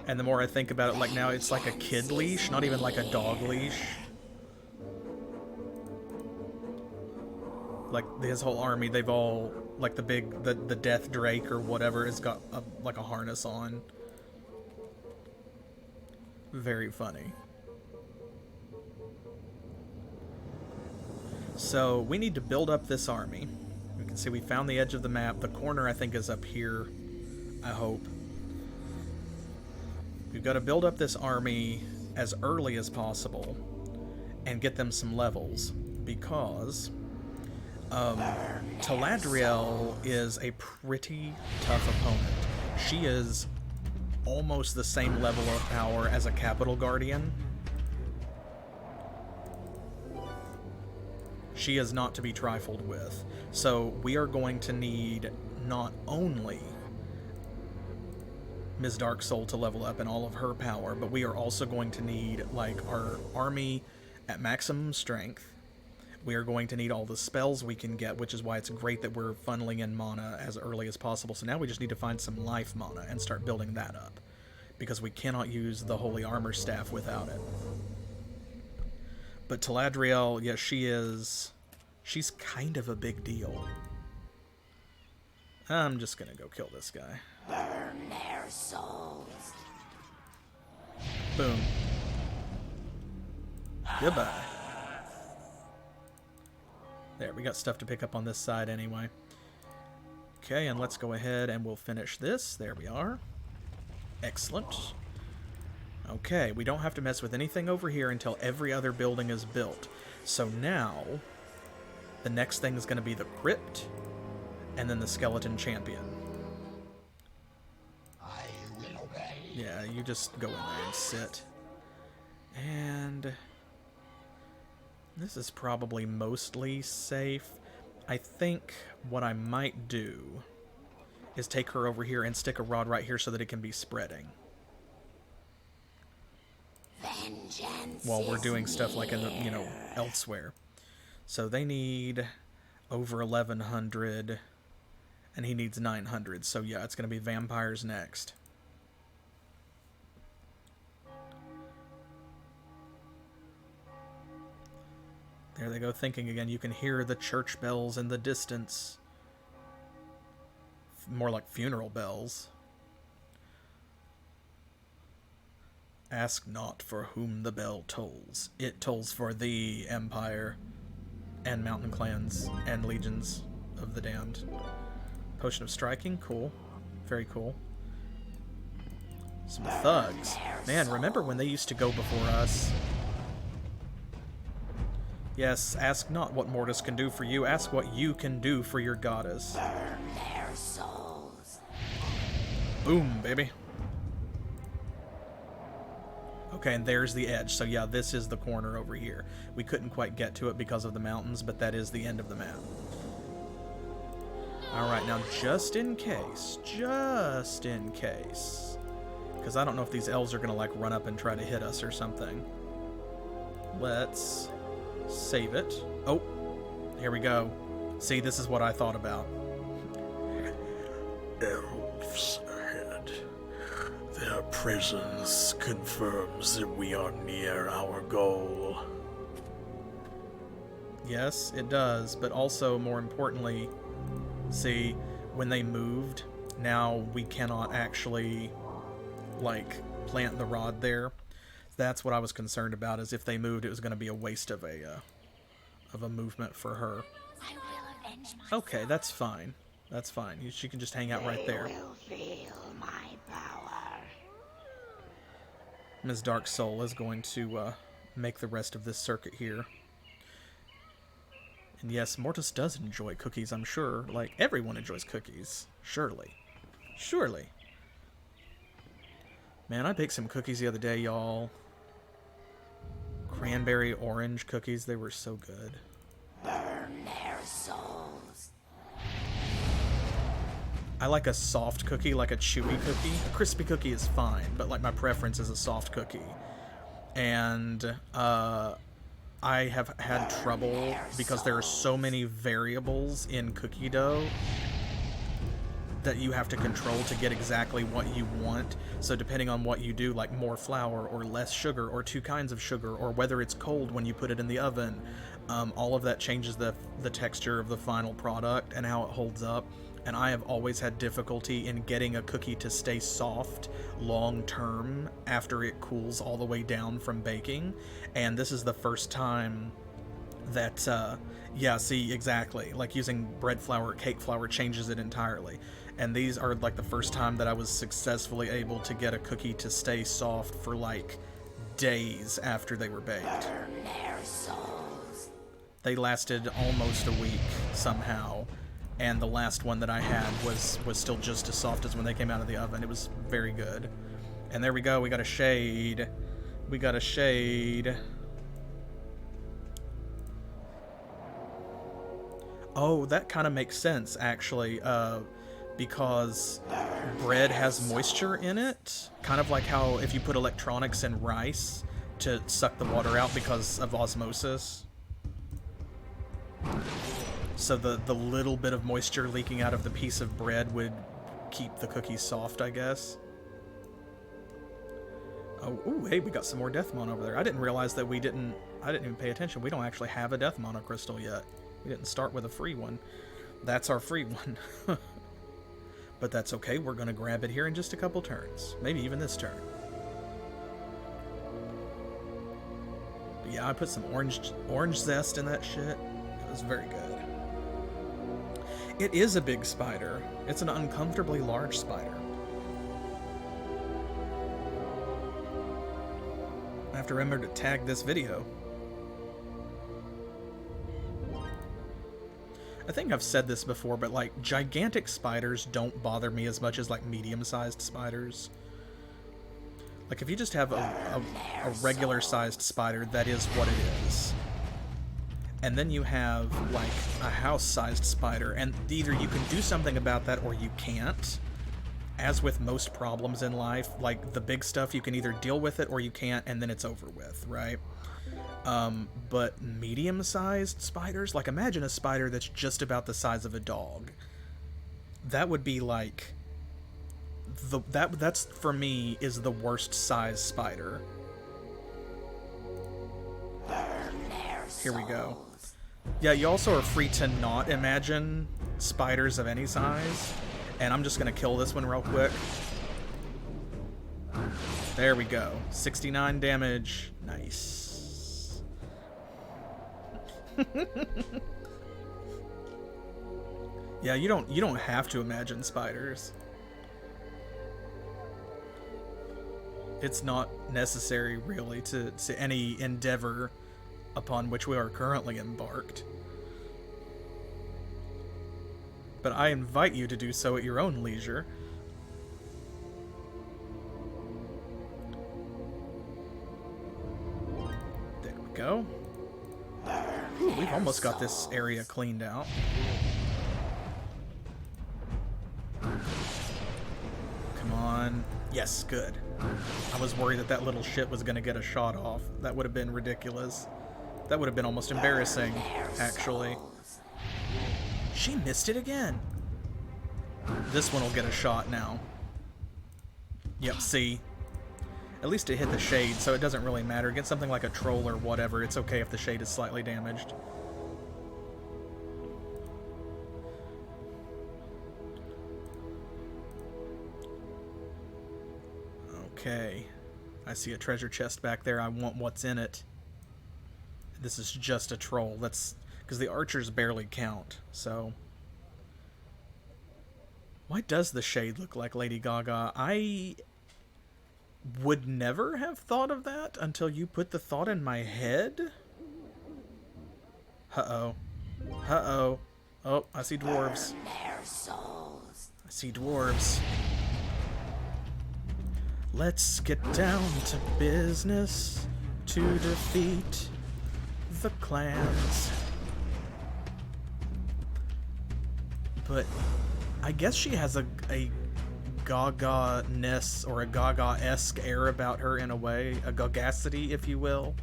And the more I think about it, like, now it's like a kid leash, not even like a dog leash. Like, his whole army, they've all, like, the Death Drake or whatever has got, like, a harness on. Very funny. So, we need to build up this army. You can see we found the edge of the map. The corner, I think, is up here, I hope. We've got to build up this army as early as possible and get them some levels, because Taladriel is a pretty tough opponent. She is almost the same level of power as a Capital Guardian. She is not to be trifled with. So we are going to need not only Ms. Darksoul to level up and all of her power, but we are also going to need, like, our army at maximum strength. We are going to need all the spells we can get, which is why it's great that we're funneling in mana as early as possible. So now we just need to find some life mana and start building that up, because we cannot use the Holy Armor Staff without it. But Taladriel, yeah, she's kind of a big deal. I'm just gonna go kill this guy. Burn their souls. Boom. Goodbye. There, we got stuff to pick up on this side anyway. Okay, and let's go ahead and we'll finish this. There we are. Excellent. Okay, we don't have to mess with anything over here until every other building is built. So now, the next thing is going to be the crypt, and then the skeleton champion. I will obey. Yeah, you just go in there and sit. And this is probably mostly safe. I think what I might do is take her over here and stick a rod right here so that it can be spreading. Vengeance While we're is doing stuff like in the, near. elsewhere. So they need over 1100 and he needs 900. So yeah, it's going to be vampires next. There they go thinking again. You can hear the church bells in the distance. More like funeral bells. Ask not for whom the bell tolls. It tolls for thee, Empire, and mountain clans, and legions of the damned. Potion of striking, cool. Very cool. Some thugs. Man, remember when they used to go before us? Yes, ask not what Mortis can do for you, ask what you can do for your goddess. Burn their souls. Boom, baby. Okay, and there's the edge. So yeah, this is the corner over here. We couldn't quite get to it because of the mountains, but that is the end of the map. Alright, now just in case, because I don't know if these elves are going to like run up and try to hit us or something. Let's save it. Oh, here we go. See, this is what I thought about. Elves ahead. Their presence confirms that we are near our goal. Yes, it does, but also, more importantly, see, when they moved, now we cannot actually, like, plant the rod there. That's what I was concerned about, is if they moved, it was going to be a waste of a movement for her. I will avenge myself. Okay, that's fine. That's fine. She can just hang out right there. They will feel my power. Ms. Darksoul is going to make the rest of this circuit here. And yes, Mortis does enjoy cookies, I'm sure. Like, everyone enjoys cookies. Surely. Surely. Man, I baked some cookies the other day, y'all. Cranberry orange cookies, they were so good. Burn their souls. I like a soft cookie, like a chewy cookie. A crispy cookie is fine, but like my preference is a soft cookie. And I have had trouble because there are so many variables in cookie dough that you have to control to get exactly what you want. So depending on what you do, like more flour or less sugar or two kinds of sugar, or whether it's cold when you put it in the oven, all of that changes the texture of the final product and how it holds up. And I have always had difficulty in getting a cookie to stay soft long term after it cools all the way down from baking. And this is the first time that, yeah, see, exactly. Like using bread flour or cake flour changes it entirely. And these are like the first time that I was successfully able to get a cookie to stay soft for like days after they were baked. Burn their souls. They lasted almost a week somehow. And the last one that I had was still just as soft as when they came out of the oven. It was very good. And there we go. We got a shade. We got a shade. Oh, that kind of makes sense, actually. Because bread has moisture in it. Kind of like how if you put electronics in rice to suck the water out because of osmosis. So the little bit of moisture leaking out of the piece of bread would keep the cookies soft, I guess. Oh, ooh, hey, we got some more Deathmon over there. I didn't realize that I didn't even pay attention. We don't actually have a Deathmon crystal yet. We didn't start with a free one. That's our free one. But that's okay. We're going to grab it here in just a couple turns. Maybe even this turn. But yeah, I put some orange zest in that shit. It was very good. It is a big spider. It's an uncomfortably large spider. have to remember to tag this video. I think I've said this before, but like gigantic spiders don't bother me as much as like medium-sized spiders. Like if you just have a regular-sized spider, that is what it is. And then you have like a house-sized spider, and either you can do something about that or you can't. As with most problems in life, like the big stuff, you can either deal with it or you can't, and then it's over with, right? But medium-sized spiders, like imagine a spider that's just about the size of a dog. That would be like that's for me is the worst size spider. Here we go. Yeah, you also are free to not imagine spiders of any size. And I'm just gonna kill this one real quick. There we go. 69 damage. Nice. Yeah, you don't have to imagine spiders. It's not necessary really to any endeavor upon which we are currently embarked. But I invite you to do so at your own leisure. There we go. Ooh, we've almost got this area cleaned out. Come on. Yes, good. I was worried that that little shit was going to get a shot off. That would have been ridiculous. That would have been almost embarrassing, actually. She missed it again. This one will get a shot now. Yep, see? At least it hit the shade, so it doesn't really matter. Get something like a troll or whatever. It's okay if the shade is slightly damaged. Okay. I see a treasure chest back there. I want what's in it. This is just a troll. That's because the archers barely count, so... Why does the shade look like Lady Gaga? I would never have thought of that until you put the thought in my head. Uh-oh. Uh-oh. Oh, I see dwarves. I see dwarves. Let's get down to business to defeat the clans. But I guess she has a Gaga-ness or a Gaga-esque air about her in a way, a Gagacity, if you will.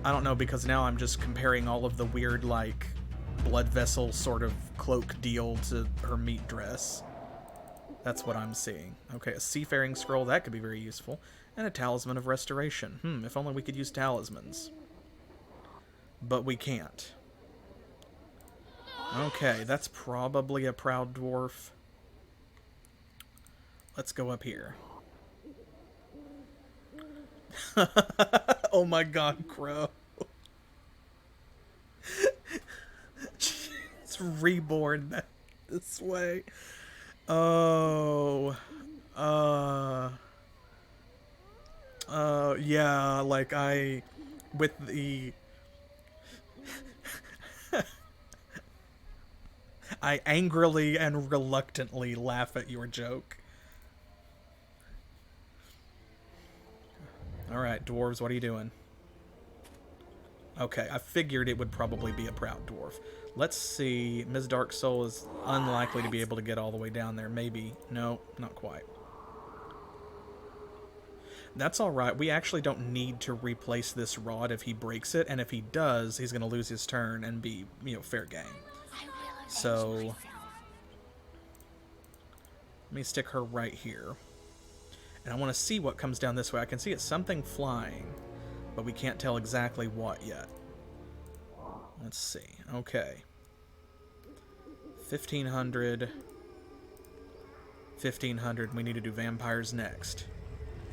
I don't know, because now I'm just comparing all of the weird, like, blood vessel sort of cloak deal to her meat dress. That's what I'm seeing. Okay, a seafaring scroll, that could be very useful. And a talisman of restoration. If only we could use talismans. But we can't. Okay, that's probably a proud dwarf. Let's go up here. Oh my god, Crow. It's reborn this way. Oh. Yeah, like with the... I angrily and reluctantly laugh at your joke. Alright, dwarves, what are you doing? Okay, I figured it would probably be a proud dwarf. Let's see. Ms. Darksoul is unlikely to be able to get all the way down there. Maybe. No, not quite. That's alright. We actually don't need to replace this rod if he breaks it, and if he does, he's going to lose his turn and be, fair game. So, let me stick her right here. And I want to see what comes down this way. I can see it's something flying, but we can't tell exactly what yet. Let's see. Okay. 1,500. 1,500. We need to do vampires next.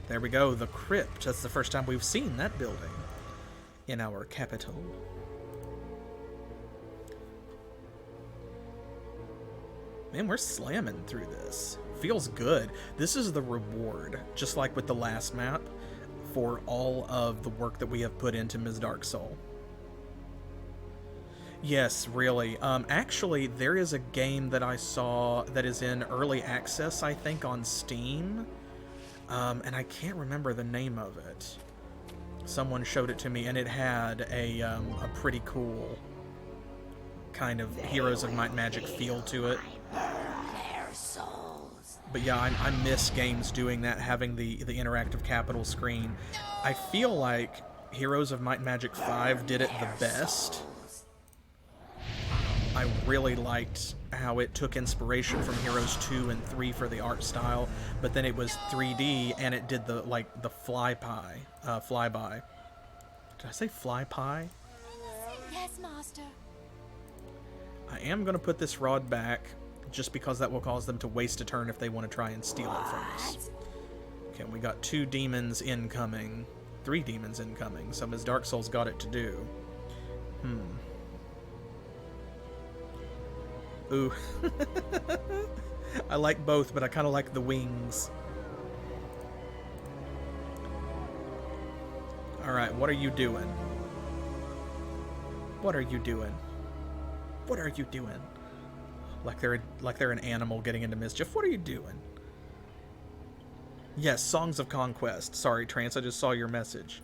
There we go. The crypt. That's the first time we've seen that building in our capital. Man, we're slamming through this. Feels good. This is the reward. Just like with the last map, for all of the work that we have put into Ms. Darksoul. Yes, really. Actually, there is a game that I saw that is in early access, I think, on Steam. And I can't remember the name of it. Someone showed it to me, and it had a pretty cool kind of Heroes of Might and Magic feel to it. But yeah, I miss games doing that, having the interactive capital screen. I feel like Heroes of Might and Magic 5 did it the best. I really liked how it took inspiration from Heroes 2 and 3 for the art style, but then it was 3D and it did the flyby. Did I say flyby? Yes, master. I am going to put this rod back, just because that will cause them to waste a turn if they want to try and steal it from us. Okay, we got 2 demons incoming. 3 demons incoming, so Ms. Darksoul's got it to do. Ooh. I like both, but I kind of like the wings. Alright, what are you doing? What are you doing? What are you doing? Like they're an animal getting into mischief. What are you doing? Yes, Songs of Conquest. Sorry, Trance, I just saw your message.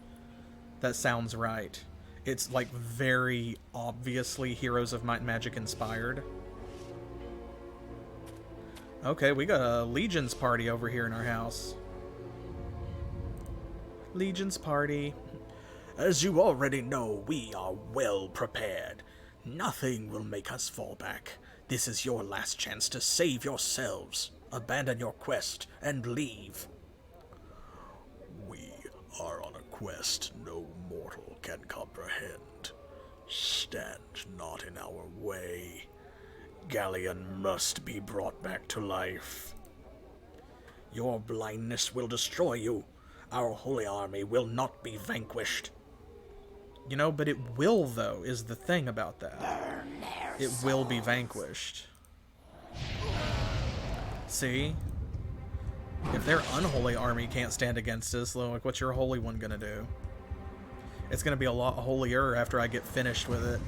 That sounds right. It's like very obviously Heroes of Might and Magic inspired. Okay, we got a Legion's party over here in our house. Legion's party. As you already know, we are well prepared. Nothing will make us fall back. This is your last chance to save yourselves. Abandon your quest and leave. We are on a quest no mortal can comprehend. Stand not in our way. Galleon must be brought back to life. Your blindness will destroy you. Our holy army will not be vanquished. You know, but it will, though, is the thing about that. It will be vanquished. See? If their unholy army can't stand against us, like, what's your holy one gonna do? It's gonna be a lot holier after I get finished with it.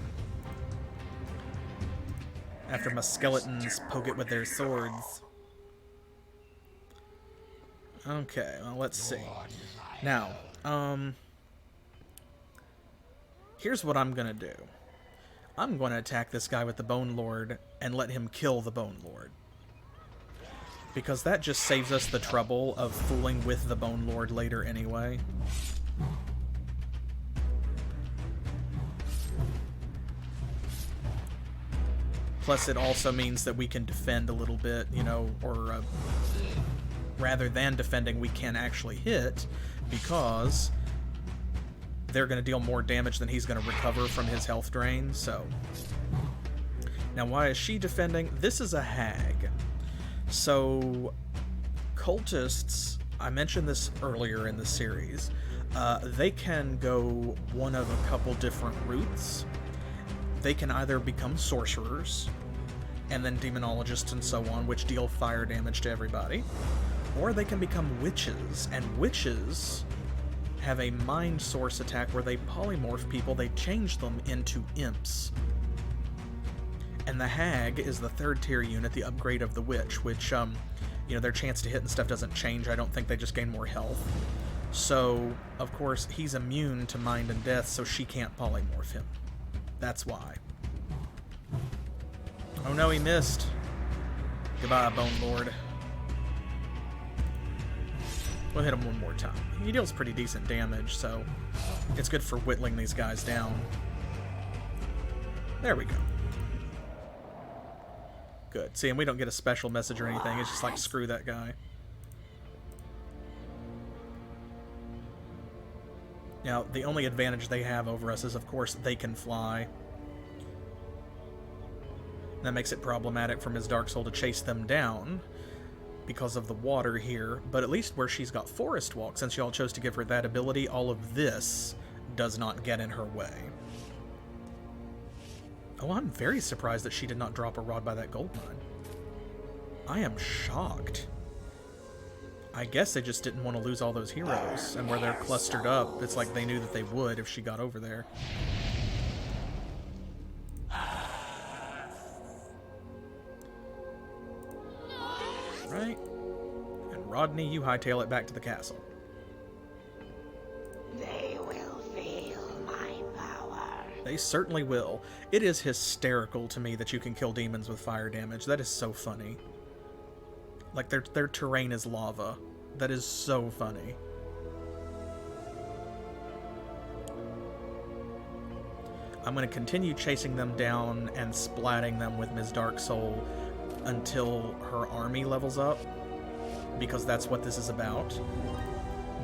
After my skeletons poke it with their swords. Okay, well, let's see. Now, here's what I'm gonna do. I'm gonna attack this guy with the Bone Lord and let him kill the Bone Lord. Because that just saves us the trouble of fooling with the Bone Lord later anyway. Plus, it also means that we can defend a little bit, you know, or rather than defending, we can actually hit, because they're going to deal more damage than he's going to recover from his health drain, so. Now, why is she defending? This is a hag. So, cultists, I mentioned this earlier in the series, they can go one of a couple different routes. They can either become sorcerers, and then demonologists and so on, which deal fire damage to everybody, or they can become witches, and witches have a mind source attack where they polymorph people, they change them into imps. And the hag is the 3rd tier unit, the upgrade of the witch, which, you know, their chance to hit and stuff doesn't change. I don't think they just gain more health. So, of course, he's immune to mind and death, so she can't polymorph him. That's why. Oh no, he missed. Goodbye, Bone Lord. We'll hit him one more time. He deals pretty decent damage, so it's good for whittling these guys down. There we go. Good. See, and we don't get a special message or anything. It's just like, screw that guy. Now, the only advantage they have over us is, of course, they can fly. That makes it problematic for Ms. Darksoul to chase them down because of the water here, but at least where she's got Forest Walk, since y'all chose to give her that ability, all of this does not get in her way. Oh, I'm very surprised that she did not drop a rod by that gold mine. I am shocked. I guess they just didn't want to lose all those heroes, and where they're clustered up, it's like they knew that they would if she got over there. Right. And Rodney, you hightail it back to the castle. They will feel my power. They certainly will. It is hysterical to me that you can kill demons with fire damage. That is so funny. Like, their terrain is lava. That is so funny. I'm going to continue chasing them down and splatting them with Ms. Darksoul until her army levels up, because that's what this is about.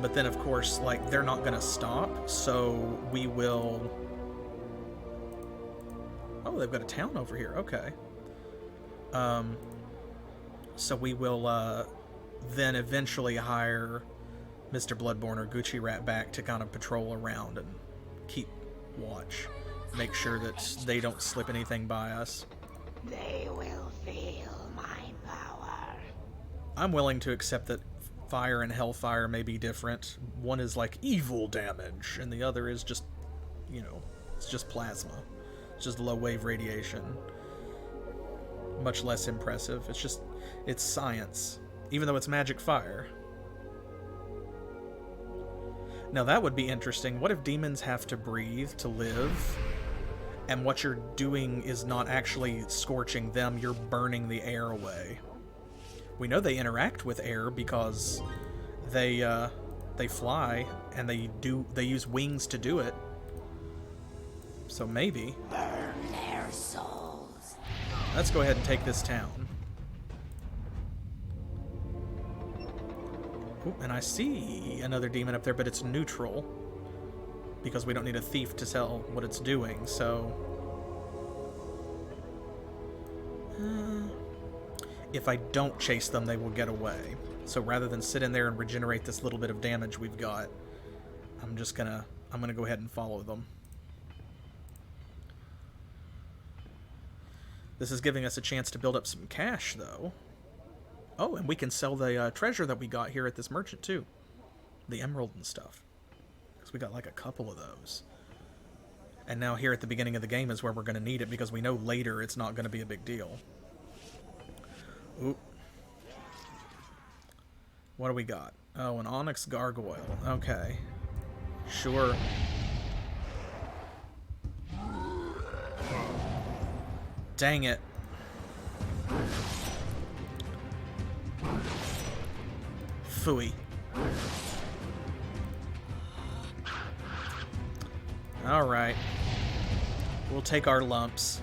But then, of course, like, they're not going to stop, so we will... Oh, they've got a town over here. Okay. So we will then eventually hire Mr. Bloodborne or Gucci Rat back to kind of patrol around and keep watch. Make sure that they don't slip anything by us. They will feel my power. I'm willing to accept that fire and hellfire may be different. One is like evil damage, and the other is just, you know, it's just plasma. It's just low wave radiation. Much less impressive. It's just, it's science, even though it's magic fire. Now that would be interesting. What if demons have to breathe to live, and what you're doing is not actually scorching them, you're burning the air away? We know they interact with air because they fly, and they use wings to do it. So maybe. Burn their souls. Let's go ahead and take this town. Ooh, and I see another demon up there, but it's neutral, because we don't need a thief to tell what it's doing, so... if I don't chase them, they will get away. So rather than sit in there and regenerate this little bit of damage we've got, I'm gonna go ahead and follow them. This is giving us a chance to build up some cash, though. Oh, and we can sell the treasure that we got here at this merchant, too. The emerald and stuff. Because we got, like, a couple of those. And now here at the beginning of the game is where we're going to need it, because we know later it's not going to be a big deal. Oop. What do we got? Oh, an onyx gargoyle. Okay. Sure. Dang it. Phooey. Alright. We'll take our lumps.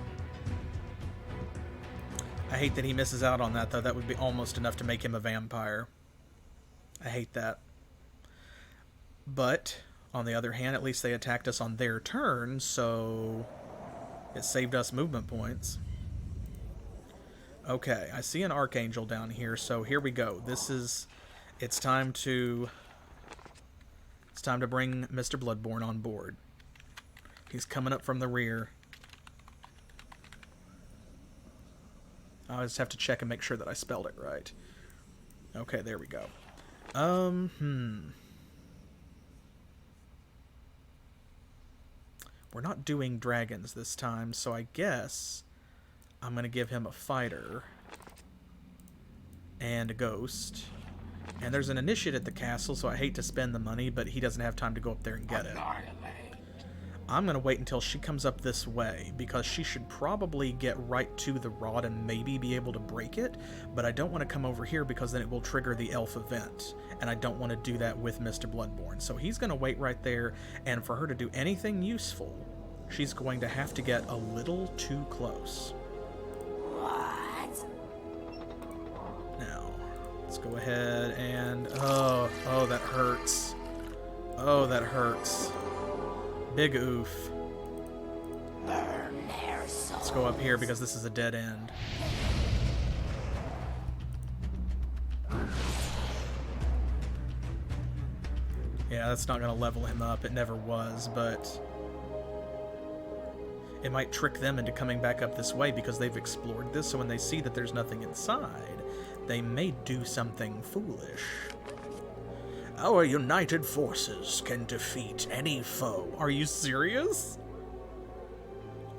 I hate that he misses out on that, though. That would be almost enough to make him a vampire. I hate that. But, on the other hand, at least they attacked us on their turn, so... it saved us movement points. Okay, I see an archangel down here, so here we go. It's time to bring Mr. Bloodborne on board. He's coming up from the rear. I just have to check and make sure that I spelled it right. Okay, there we go. We're not doing dragons this time, so I guess I'm going to give him a fighter and a ghost. And there's an initiate at the castle, so I hate to spend the money, but he doesn't have time to go up there and get it. I'm going to wait until she comes up this way, because she should probably get right to the rod and maybe be able to break it, but I don't want to come over here because then it will trigger the elf event, and I don't want to do that with Mr. Bloodborne. So he's going to wait right there, and for her to do anything useful, she's going to have to get a little too close. What? Now, let's go ahead and... Oh, that hurts. Oh, that hurts. Big oof. Burn their souls. Let's go up here because this is a dead end. Yeah, that's not going to level him up. It never was, but... it might trick them into coming back up this way because they've explored this, so when they see that there's nothing inside, they may do something foolish. Our united forces can defeat any foe. Are you serious?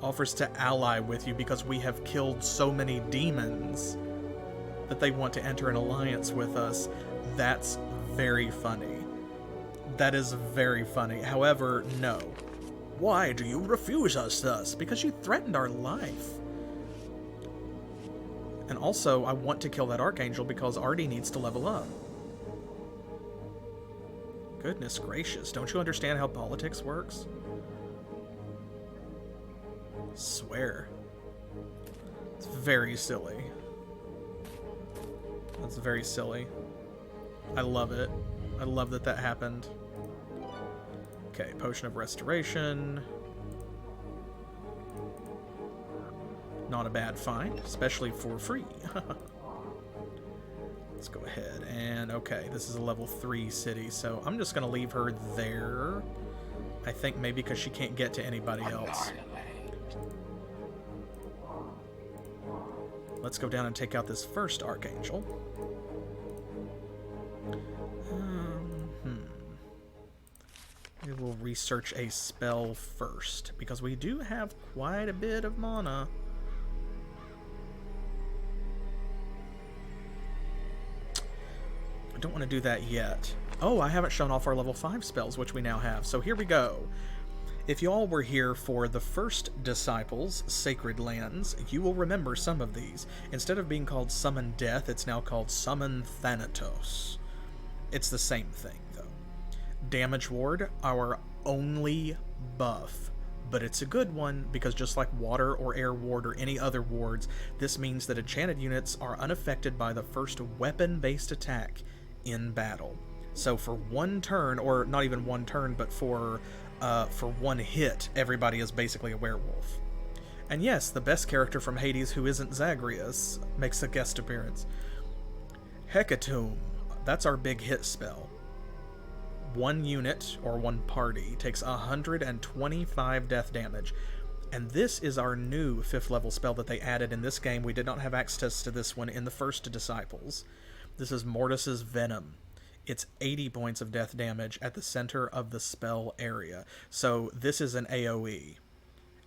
Offers to ally with you because we have killed so many demons that they want to enter an alliance with us. That's very funny. That is very funny. However, no. Why do you refuse us thus? Because you threatened our life. And also, I want to kill that Archangel because Artie needs to level up. Goodness gracious, don't you understand how politics works? Swear. It's very silly. That's very silly. I love it. I love that that happened. Okay, Potion of Restoration. Not a bad find, especially for free. Let's go ahead and, okay, this is a level 3 city, so I'm just going to leave her there. I think maybe because she can't get to anybody else. Let's go down and take out this first Archangel. We will research a spell first, because we do have quite a bit of mana. I don't want to do that yet. Oh, I haven't shown off our level 5 spells, which we now have. So here we go. If y'all were here for the first Disciples, Sacred Lands, you will remember some of these. Instead of being called Summon Death, it's now called Summon Thanatos. It's the same thing, though. Damage Ward, our only buff. But it's a good one, because just like Water or Air Ward or any other wards, this means that enchanted units are unaffected by the first weapon-based attack in battle. So for one turn, or not even one turn, but for one hit, everybody is basically a werewolf. And yes, the best character from Hades who isn't Zagreus makes a guest appearance. Hecatomb, that's our big hit spell. One unit, or one party, takes 125 death damage. And this is our new 5th level spell that they added in this game. We did not have access to this one in the first Disciples. This is Mortis's Venom. It's 80 points of death damage at the center of the spell area. So this is an AoE,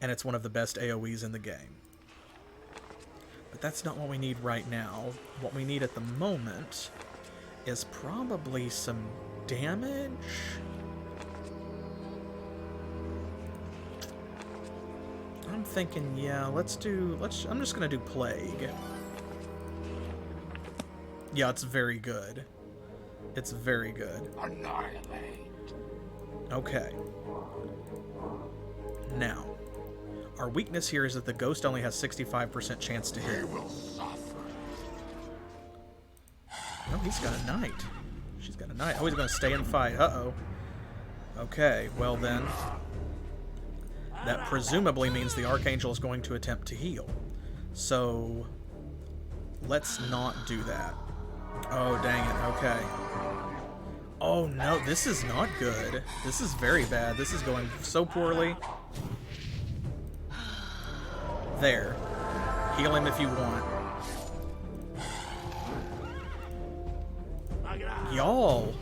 and it's one of the best AoEs in the game. But that's not what we need right now. What we need at the moment is probably some damage. I'm thinking, yeah, I'm just gonna do Plague. Yeah, it's very good. It's very good. Annihilate. Okay. Now, our weakness here is that the ghost only has 65% chance to hit. They will suffer. Oh, he's got a knight. She's got a knight. Oh, he's gonna stay and fight. Uh-oh. Okay, well then. That presumably means the Archangel is going to attempt to heal. So, let's not do that. Oh, dang it. Okay. Oh, no. This is not good. This is very bad. This is going so poorly. There. Heal him if you want. Y'all.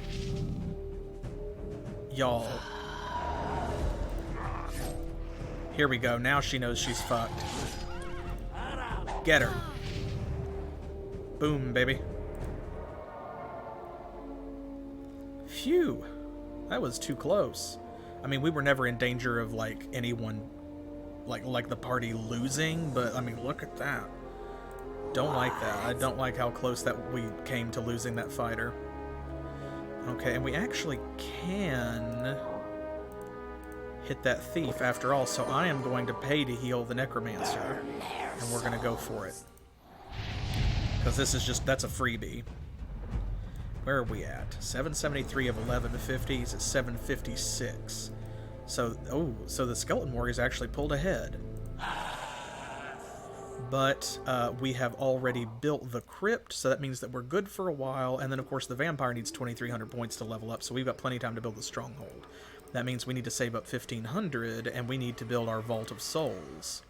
Y'all. Here we go. Now she knows she's fucked. Get her. Boom, baby. Phew. That was too close. I mean, we were never in danger of, like, anyone, like the party losing, but, I mean, look at that. Don't like that. I don't like how close that we came to losing that fighter. Okay, and we actually can hit that thief after all, so I am going to pay to heal the necromancer, and we're going to go for it. Because this is just, that's a freebie. Where are we at? 773 of 1150s is 756. So, oh, so the Skeleton Warriors actually pulled ahead. But we have already built the crypt, so that means that we're good for a while. And then, of course, the vampire needs 2,300 points to level up, so we've got plenty of time to build the stronghold. That means we need to save up 1,500, and we need to build our Vault of Souls.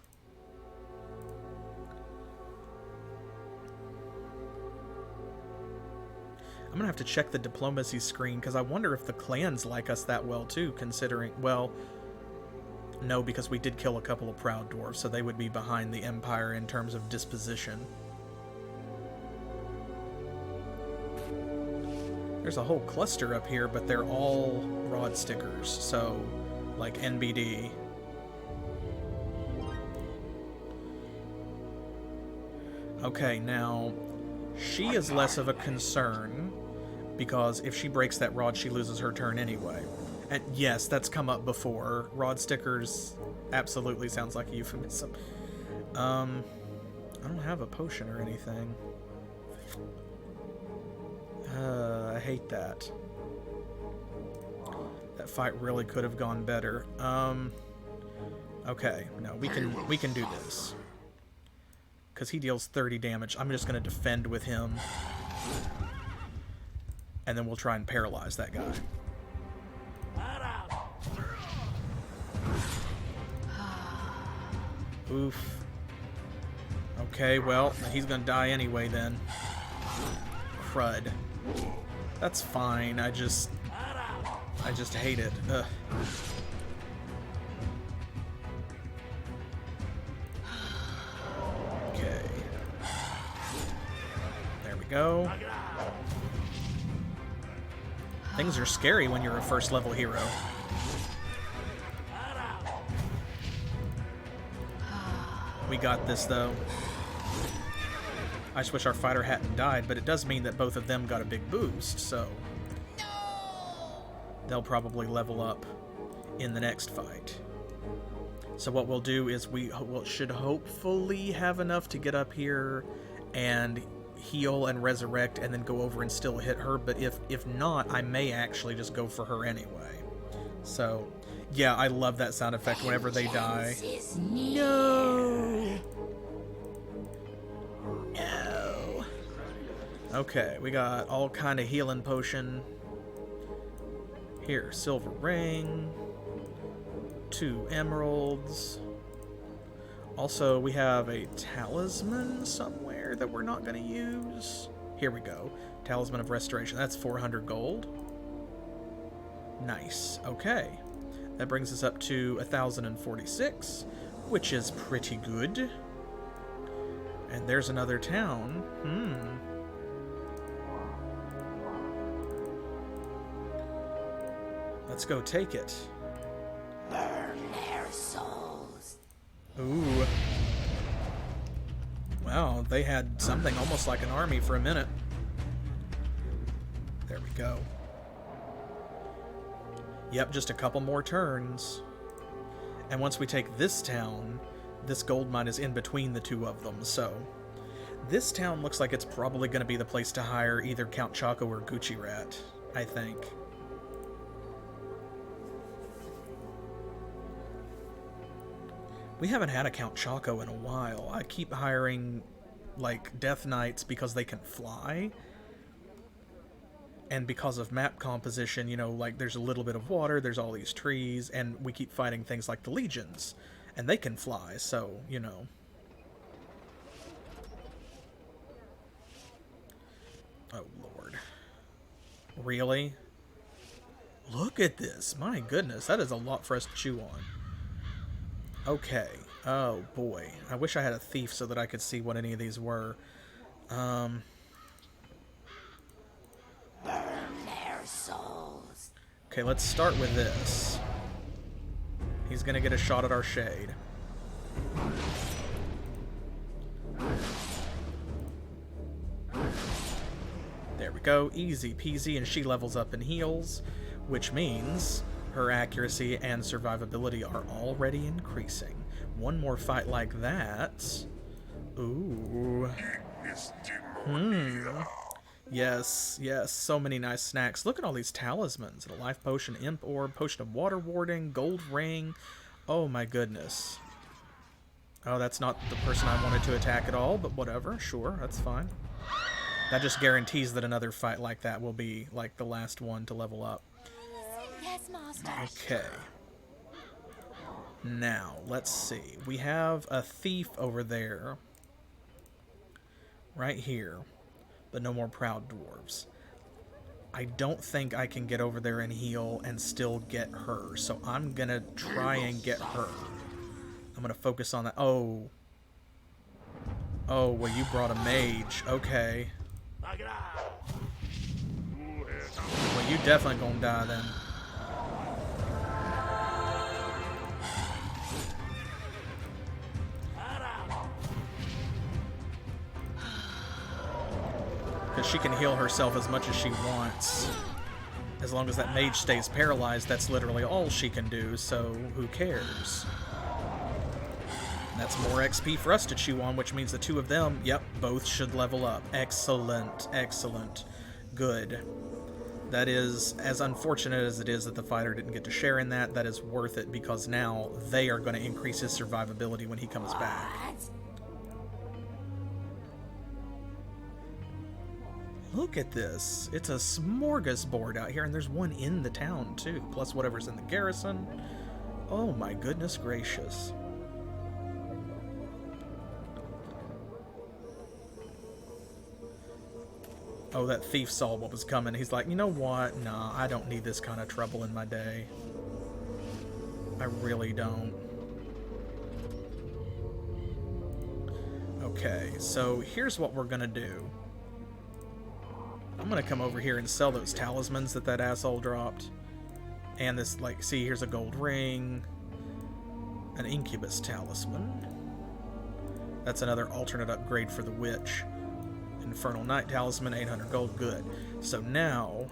I'm gonna have to check the diplomacy screen, because I wonder if the clans like us that well too, considering, well, no, because we did kill a couple of proud dwarves, so they would be behind the Empire in terms of disposition. There's a whole cluster up here, but they're all rod stickers, so, like NBD. Okay, now, she is less of a concern, because if she breaks that rod, she loses her turn anyway. And yes, that's come up before. Rod stickers absolutely sounds like a euphemism. I don't have a potion or anything. I hate that. That fight really could have gone better. Okay, no, we can do this. Because he deals 30 damage. I'm just going to defend with him. And then we'll try and paralyze that guy. Oof. Okay, well, he's gonna die anyway then. Crud. That's fine, I just hate it. Ugh. Okay. There we go. Things are scary when you're a first level hero. We got this, though. I just wish our fighter hadn't died, but it does mean that both of them got a big boost, so... they'll probably level up in the next fight. So what we'll do is we should hopefully have enough to get up here and heal and resurrect and then go over and still hit her, but if not, I may actually just go for her anyway. So... yeah, I love that sound effect whenever they die. No! No! Okay, we got all kind of healing potion. Here, silver ring. 2 emeralds. Also, we have a talisman somewhere that we're not going to use. Here we go. Talisman of Restoration. That's 400 gold. Nice. Okay. That brings us up to 1,046, which is pretty good. And there's another town. Let's go take it. Burn their souls. Ooh. Wow, they had something almost like an army for a minute. There we go. Yep, just a couple more turns. And once we take this town, this gold mine is in between the two of them, so... this town looks like it's probably going to be the place to hire either Count Chaco or Gucci Rat, I think. We haven't had a Count Chaco in a while. I keep hiring, like, Death Knights because they can fly. And because of map composition, you know, like, there's a little bit of water, there's all these trees, and we keep fighting things like the Legions. And they can fly, so, you know. Oh, Lord. Really? Look at this. My goodness, that is a lot for us to chew on. Okay. Oh, boy. I wish I had a thief so that I could see what any of these were. Burn their souls. Okay, let's start with this. He's gonna get a shot at our shade. There we go. Easy peasy, and she levels up and heals, which means her accuracy and survivability are already increasing. One more fight like that. Ooh. Yes, yes, so many nice snacks. Look at all these talismans. A life potion, imp orb, potion of water warding, gold ring. Oh my goodness. Oh, that's not the person I wanted to attack at all, but whatever. Sure, that's fine. That just guarantees that another fight like that will be, like, the last one to level up. Yes, Master. Okay. Now, let's see. We have a thief over there. Right here. But no more proud dwarves. I don't think I can get over there and heal and still get her. So I'm gonna try and get her. I'm gonna focus on that. Oh. Oh, well, you brought a mage. Okay. Well, you definitely gonna die then. Because she can heal herself as much as she wants. As long as that mage stays paralyzed, that's literally all she can do, so who cares? And that's more XP for us to chew on, which means the two of them, yep, both should level up. Excellent, excellent. Good. That is, as unfortunate as it is that the fighter didn't get to share in that, that is worth it, because now they are going to increase his survivability when he comes back. Look at this. It's a smorgasbord out here, and there's one in the town, too, plus whatever's in the garrison. Oh my goodness gracious. Oh, that thief saw what was coming. He's like, you know what? Nah, I don't need this kind of trouble in my day. I really don't. Okay, so here's what we're gonna do. I'm gonna come over here and sell those talismans that asshole dropped. And this, like, see, here's a gold ring. An incubus talisman. That's another alternate upgrade for the witch. Infernal Knight talisman, 800 gold, good. So now,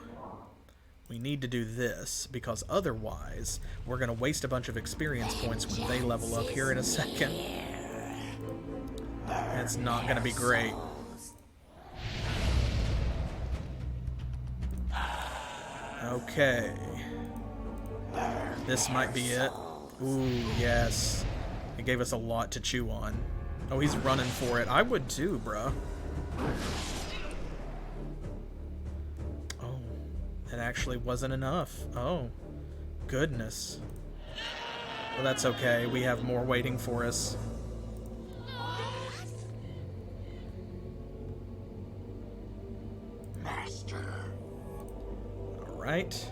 we need to do this, because otherwise, we're gonna waste a bunch of experience points when they level up here in a second. And it's not gonna be great. Okay. This might be it. Ooh, yes. It gave us a lot to chew on. Oh, he's running for it. I would too, bruh. Oh, it actually wasn't enough. Oh, goodness. Well, that's okay. We have more waiting for us. Alright.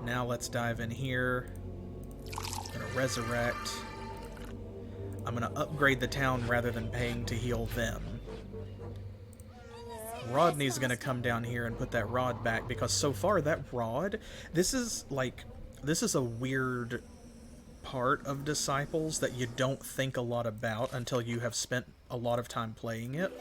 Now let's dive in here. I'm gonna resurrect. I'm gonna upgrade the town rather than paying to heal them. Rodney's gonna come down here and put that rod back, because so far that rod, this is a weird part of Disciples that you don't think a lot about until you have spent a lot of time playing it.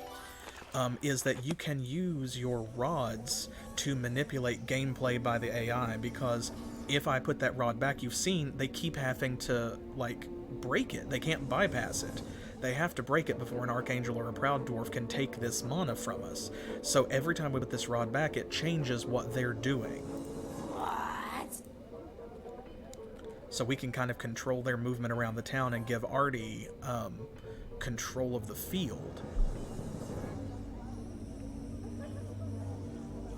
Is that you can use your rods to manipulate gameplay by the AI, because if I put that rod back, you've seen they keep having to, like, break it. They can't bypass it. They have to break it before an Archangel or a Proud Dwarf can take this mana from us. So every time we put this rod back, it changes what they're doing. What? So we can kind of control their movement around the town and give Artie control of the field.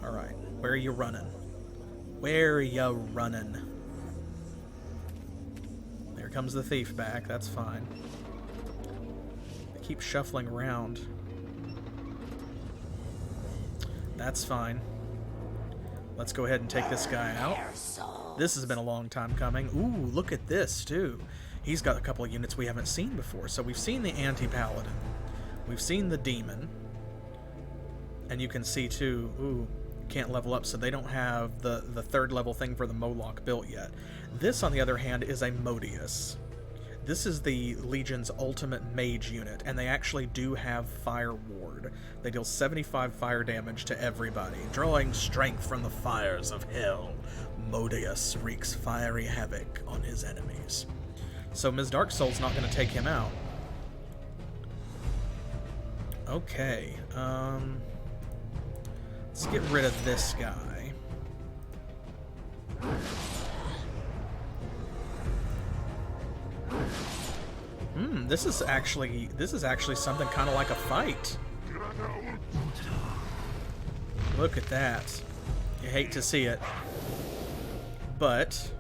Alright, where are you running? Where are you running? There comes the thief back, that's fine. They keep shuffling around. That's fine. Let's go ahead and take this guy out. This has been a long time coming. Ooh, look at this, too. He's got a couple of units we haven't seen before. So we've seen the anti-paladin. We've seen the demon. And you can see, too, ooh, can't level up, so they don't have the third level thing for the Moloch built yet. This, on the other hand, is a Modius. This is the Legion's ultimate mage unit, and they actually do have Fire Ward. They deal 75 fire damage to everybody. Drawing strength from the fires of hell, Modius wreaks fiery havoc on his enemies. So Ms. Darksoul's not going to take him out. Okay, let's get rid of this guy. This is actually something kind of like a fight. Look at that. You hate to see it. But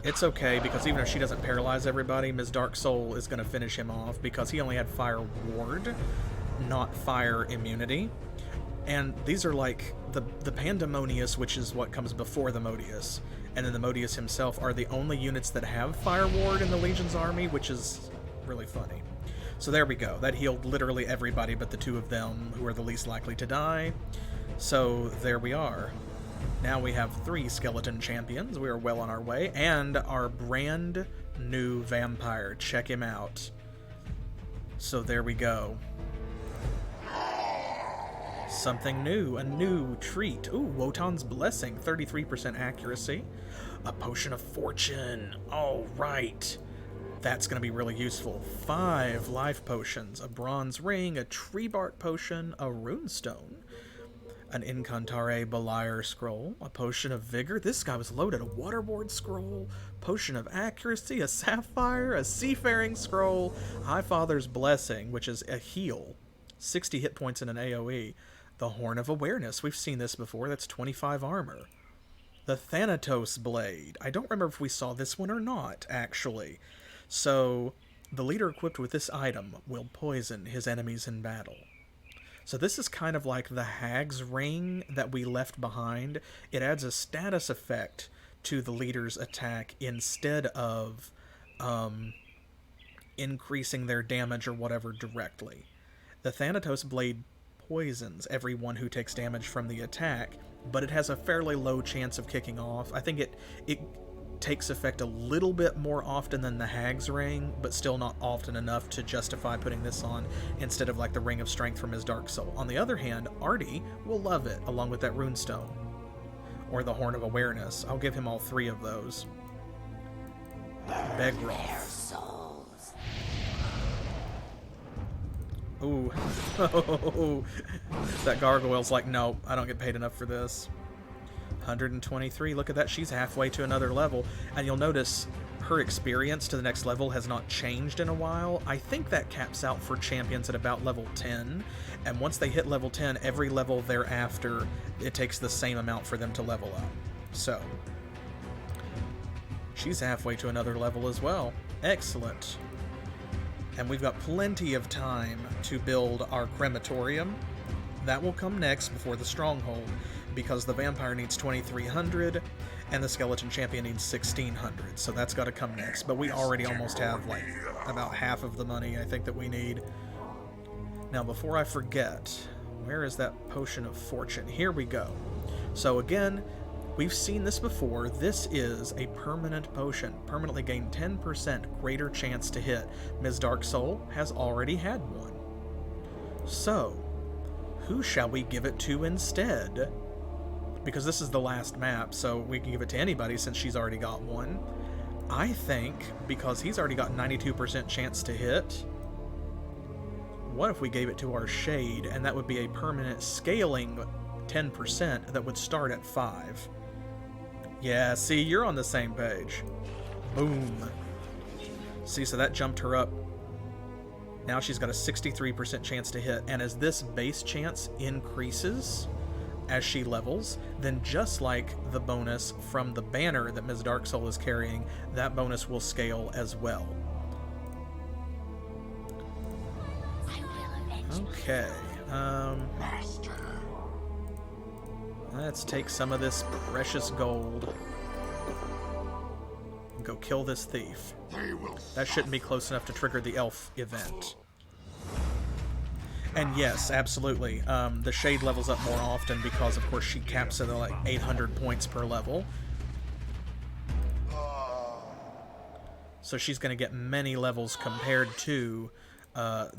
it's okay, because even if she doesn't paralyze everybody, Ms. Darksoul is going to finish him off, because he only had Fire Ward, not Fire Immunity. And these are like the Pandemonius, which is what comes before the Modius, and then the Modius himself are the only units that have Fire Ward in the Legion's army, which is really funny. So there we go. That healed literally everybody but the two of them who are the least likely to die. So there we are. Now we have 3 skeleton champions. We are well on our way. And our brand new vampire. Check him out. So there we go. Something new. A new treat. Ooh, Wotan's Blessing. 33% accuracy. A Potion of Fortune. All right. That's going to be really useful. 5 life potions. A bronze ring. A tree bark potion. A runestone. An Incantare Beliar scroll, a potion of vigor. This guy was loaded. A waterboard scroll, potion of accuracy, a sapphire, a seafaring scroll, High Father's blessing, which is a heal, 60 hit points in an AoE. The Horn of Awareness. We've seen this before. That's 25 armor. The Thanatos blade. I don't remember if we saw this one or not, actually. So the leader equipped with this item will poison his enemies in battle. So this is kind of like the Hag's Ring that we left behind. It adds a status effect to the leader's attack instead of increasing their damage or whatever directly. The Thanatos Blade poisons everyone who takes damage from the attack, but it has a fairly low chance of kicking off. I think it takes effect a little bit more often than the Hag's Ring, but still not often enough to justify putting this on instead of like the Ring of Strength from his Darksoul. On the other hand, Artie will love it, along with that Runestone. Or the Horn of Awareness. I'll give him all 3 of those. Begroth. Ooh. That gargoyle's like, no, I don't get paid enough for this. 123, look at that, she's halfway to another level, and you'll notice her experience to the next level has not changed in a while. I think that caps out for champions at about level 10, and once they hit level 10, every level thereafter, it takes the same amount for them to level up. So, she's halfway to another level as well. Excellent. And we've got plenty of time to build our crematorium. That will come next before the stronghold, because the vampire needs 2,300 and the skeleton champion needs 1,600, so that's got to come next. But we already almost have like about half of the money I think that we need. Now before I forget, where is that potion of fortune? Here we go. So again, we've seen this before. This is a permanent potion. Permanently gain 10% greater chance to hit. Ms. Darksoul has already had one. So who shall we give it to instead? Because this is the last map, so we can give it to anybody since she's already got one. I think, because he's already got 92% chance to hit, what if we gave it to our Shade, and that would be a permanent scaling 10% that would start at 5. Yeah, see, you're on the same page. Boom. See, so that jumped her up. Now she's got a 63% chance to hit, and as this base chance increases as she levels, then just like the bonus from the banner that Ms. Darksoul is carrying, that bonus will scale as well. Okay, let's take some of this precious gold and go kill this thief. That shouldn't be close enough to trigger the elf event. And yes, absolutely, the Shade levels up more often because, of course, she caps it at like 800 points per level. So she's going to get many levels compared to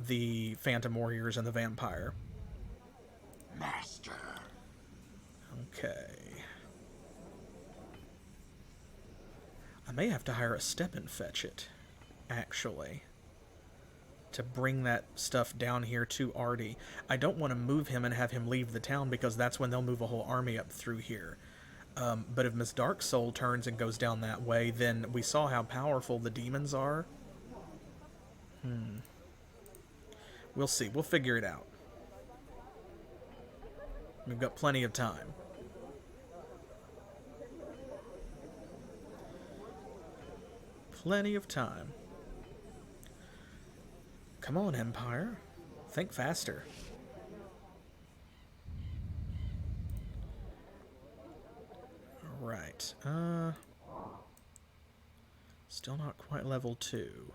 the Phantom Warriors and the Vampire. Master. Okay. I may have to hire a step and fetch it, actually, to bring that stuff down here to Artie. I don't want to move him and have him leave the town because that's when they'll move a whole army up through here. But if Miss Darksoul turns and goes down that way, then we saw how powerful the demons are. We'll see. We'll figure it out. We've got plenty of time. Plenty of time. Come on, Empire. Think faster. Alright. Still not quite level 2.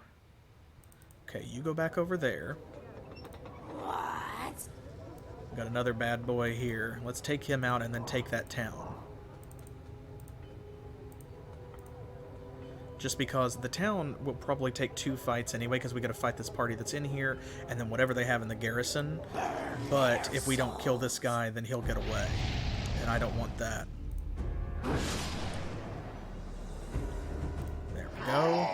Okay, you go back over there. What? Got another bad boy here. Let's take him out and then take that town. Just because the town will probably take 2 fights anyway, because we gotta fight this party that's in here, and then whatever they have in the garrison. But if we don't kill this guy, then he'll get away. And I don't want that. There we go.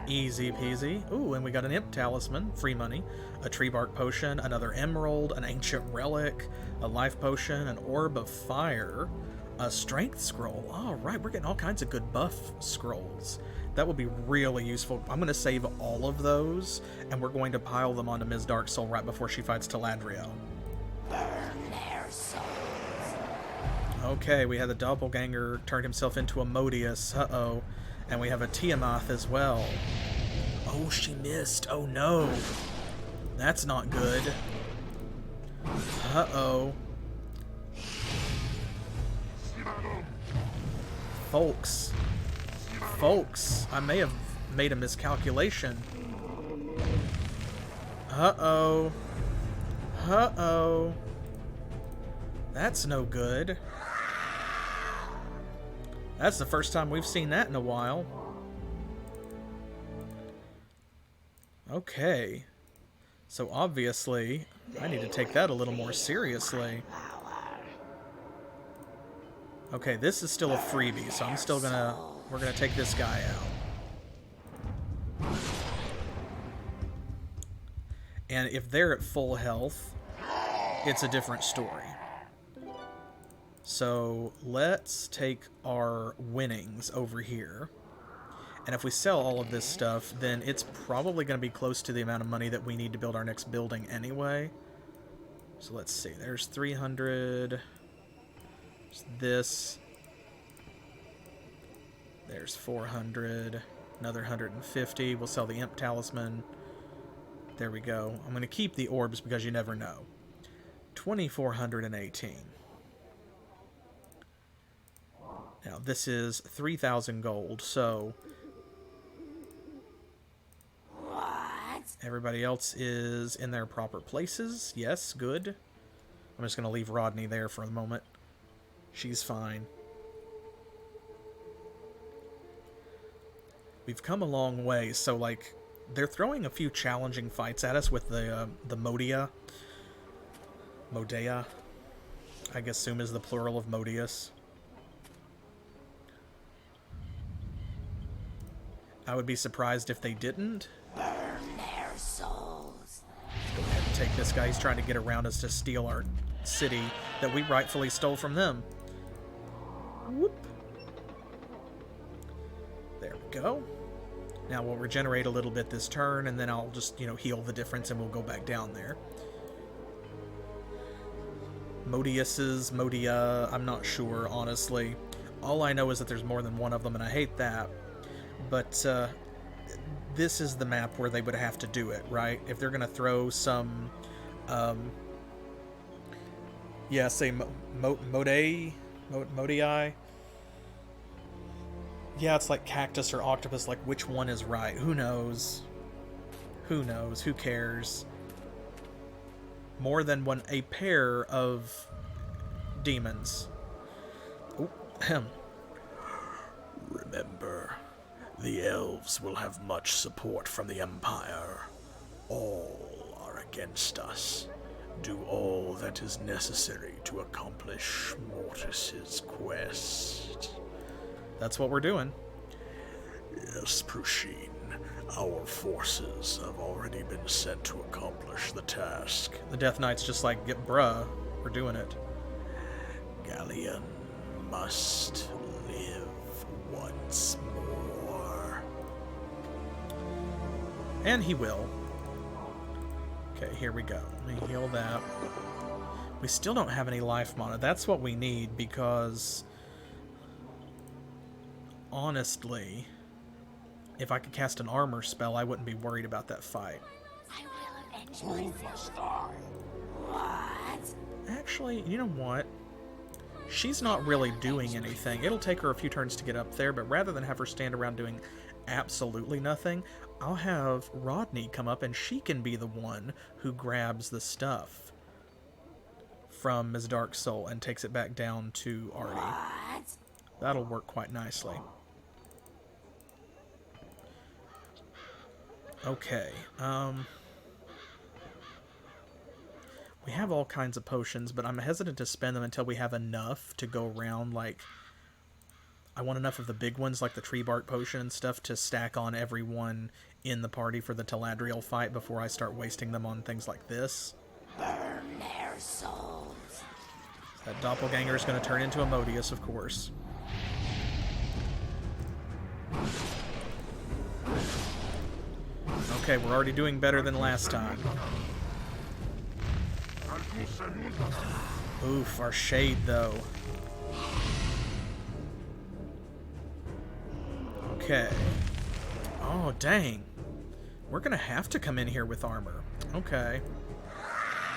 Easy peasy. Ooh, and we got an imp talisman, free money, a tree bark potion, another emerald, an ancient relic, a life potion, an orb of fire, a strength scroll. All right, we're getting all kinds of good buff scrolls. That will be really useful. I'm going to save all of those, and we're going to pile them onto Ms. Darksoul right before she fights Taladriel. Burn their souls. Okay, we had the doppelganger turn himself into a Modius. Uh-oh. And we have a Tiamat as well. Oh, she missed. Oh, no. That's not good. Uh-oh. Folks, I may have made a miscalculation. Uh-oh. Uh-oh. That's no good. That's the first time we've seen that in a while. Okay. So obviously, I need to take that a little more seriously. Okay, this is still a freebie, so I'm still gonna... We're gonna take this guy out. And if they're at full health, it's a different story. So let's take our winnings over here. And if we sell all of this stuff, then it's probably going to be close to the amount of money that we need to build our next building anyway. So let's see. There's 300. There's this. There's 400. Another 150. We'll sell the imp talisman. There we go. I'm going to keep the orbs because you never know. 2,418. Now, this is 3,000 gold, so... What? Everybody else is in their proper places. Yes, good. I'm just going to leave Rodney there for a moment. She's fine. We've come a long way, so, like, they're throwing a few challenging fights at us with the Modea. Modea, I assume is the plural of Modius. I would be surprised if they didn't. Burn their souls. Go ahead and take this guy. He's trying to get around us to steal our city that we rightfully stole from them. Whoop. There we go. Now we'll regenerate a little bit this turn, and then I'll just, heal the difference, and we'll go back down there. Modea, I'm not sure, honestly. All I know is that there's more than one of them, and I hate that. But this is the map where they would have to do it, right? If they're going to throw some, say Modei? Yeah, it's like cactus or octopus, like which one is right? Who knows? Who knows? Who cares? More than a pair of demons. Oh, ahem. Remember, the elves will have much support from the Empire. All are against us. Do all that is necessary to accomplish Mortis's quest. That's what we're doing. Yes, Prusheen. Our forces have already been sent to accomplish the task. The Death Knight's just like, bruh, we're doing it. Galleon must live once more. And he will. Okay, here we go. Let me heal that. We still don't have any life mana. That's what we need because... honestly, if I could cast an armor spell, I wouldn't be worried about that fight. I will avenge myself. What? Actually, you know what? she's not really doing anything. It'll take her a few turns to get up there, but rather than have her stand around doing absolutely nothing, I'll have Rodney come up and she can be the one who grabs the stuff from Ms. Darksoul and takes it back down to Artie. What? That'll work quite nicely. Okay, we have all kinds of potions, but I'm hesitant to spend them until we have enough to go around. Like, I want enough of the big ones, like the tree bark potion and stuff, to stack on everyone in the party for the Taladriel fight before I start wasting them on things like this. Burn their souls. That doppelganger is going to turn into a Modius, of course. Okay, we're already doing better than last time. Oof, our shade, though. Okay. Oh, dang. We're gonna have to come in here with armor. Okay.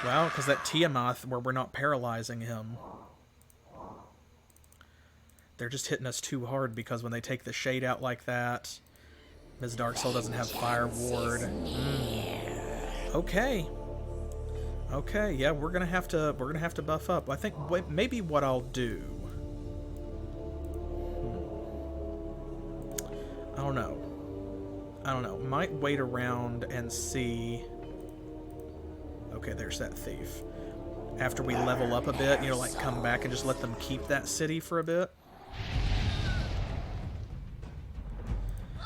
Well, because that Tiamat, where we're not paralyzing him, they're just hitting us too hard, because when they take the shade out like that, Ms. Darksoul doesn't have Fire Ward. Okay. Okay, yeah, we're gonna have to buff up. I think maybe what I'll do. I don't know. Might wait around and see. Okay, there's that thief. After we level up a bit, you know, like come back and just let them keep that city for a bit.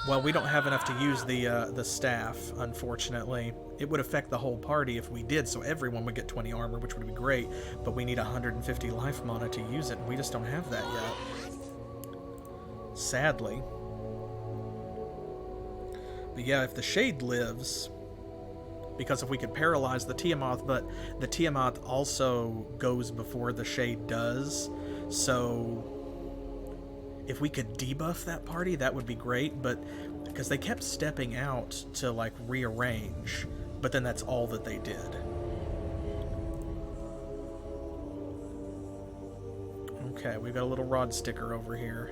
Well, we don't have enough to use the staff, unfortunately. It would affect the whole party if we did, so everyone would get 20 armor, which would be great, but we need 150 life mana to use it, and we just don't have that yet. Sadly. But yeah, if the shade lives, because if we could paralyze the Tiamat, but the Tiamat also goes before the shade does, so if we could debuff that party, that would be great, but because they kept stepping out to like rearrange, but then that's all that they did. Okay, we've got a little rod sticker over here.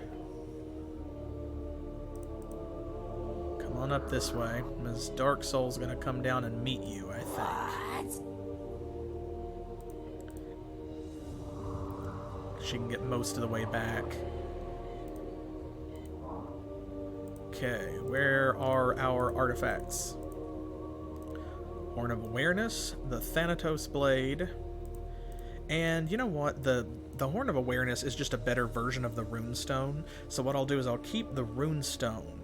Come on up this way. Ms. Darksoul's gonna come down and meet you, I think. What? She can get most of the way back. Okay, where are our artifacts? Horn of Awareness, the Thanatos Blade, and you know what? The Horn of Awareness is just a better version of the Runestone, so what I'll do is I'll keep the Runestone.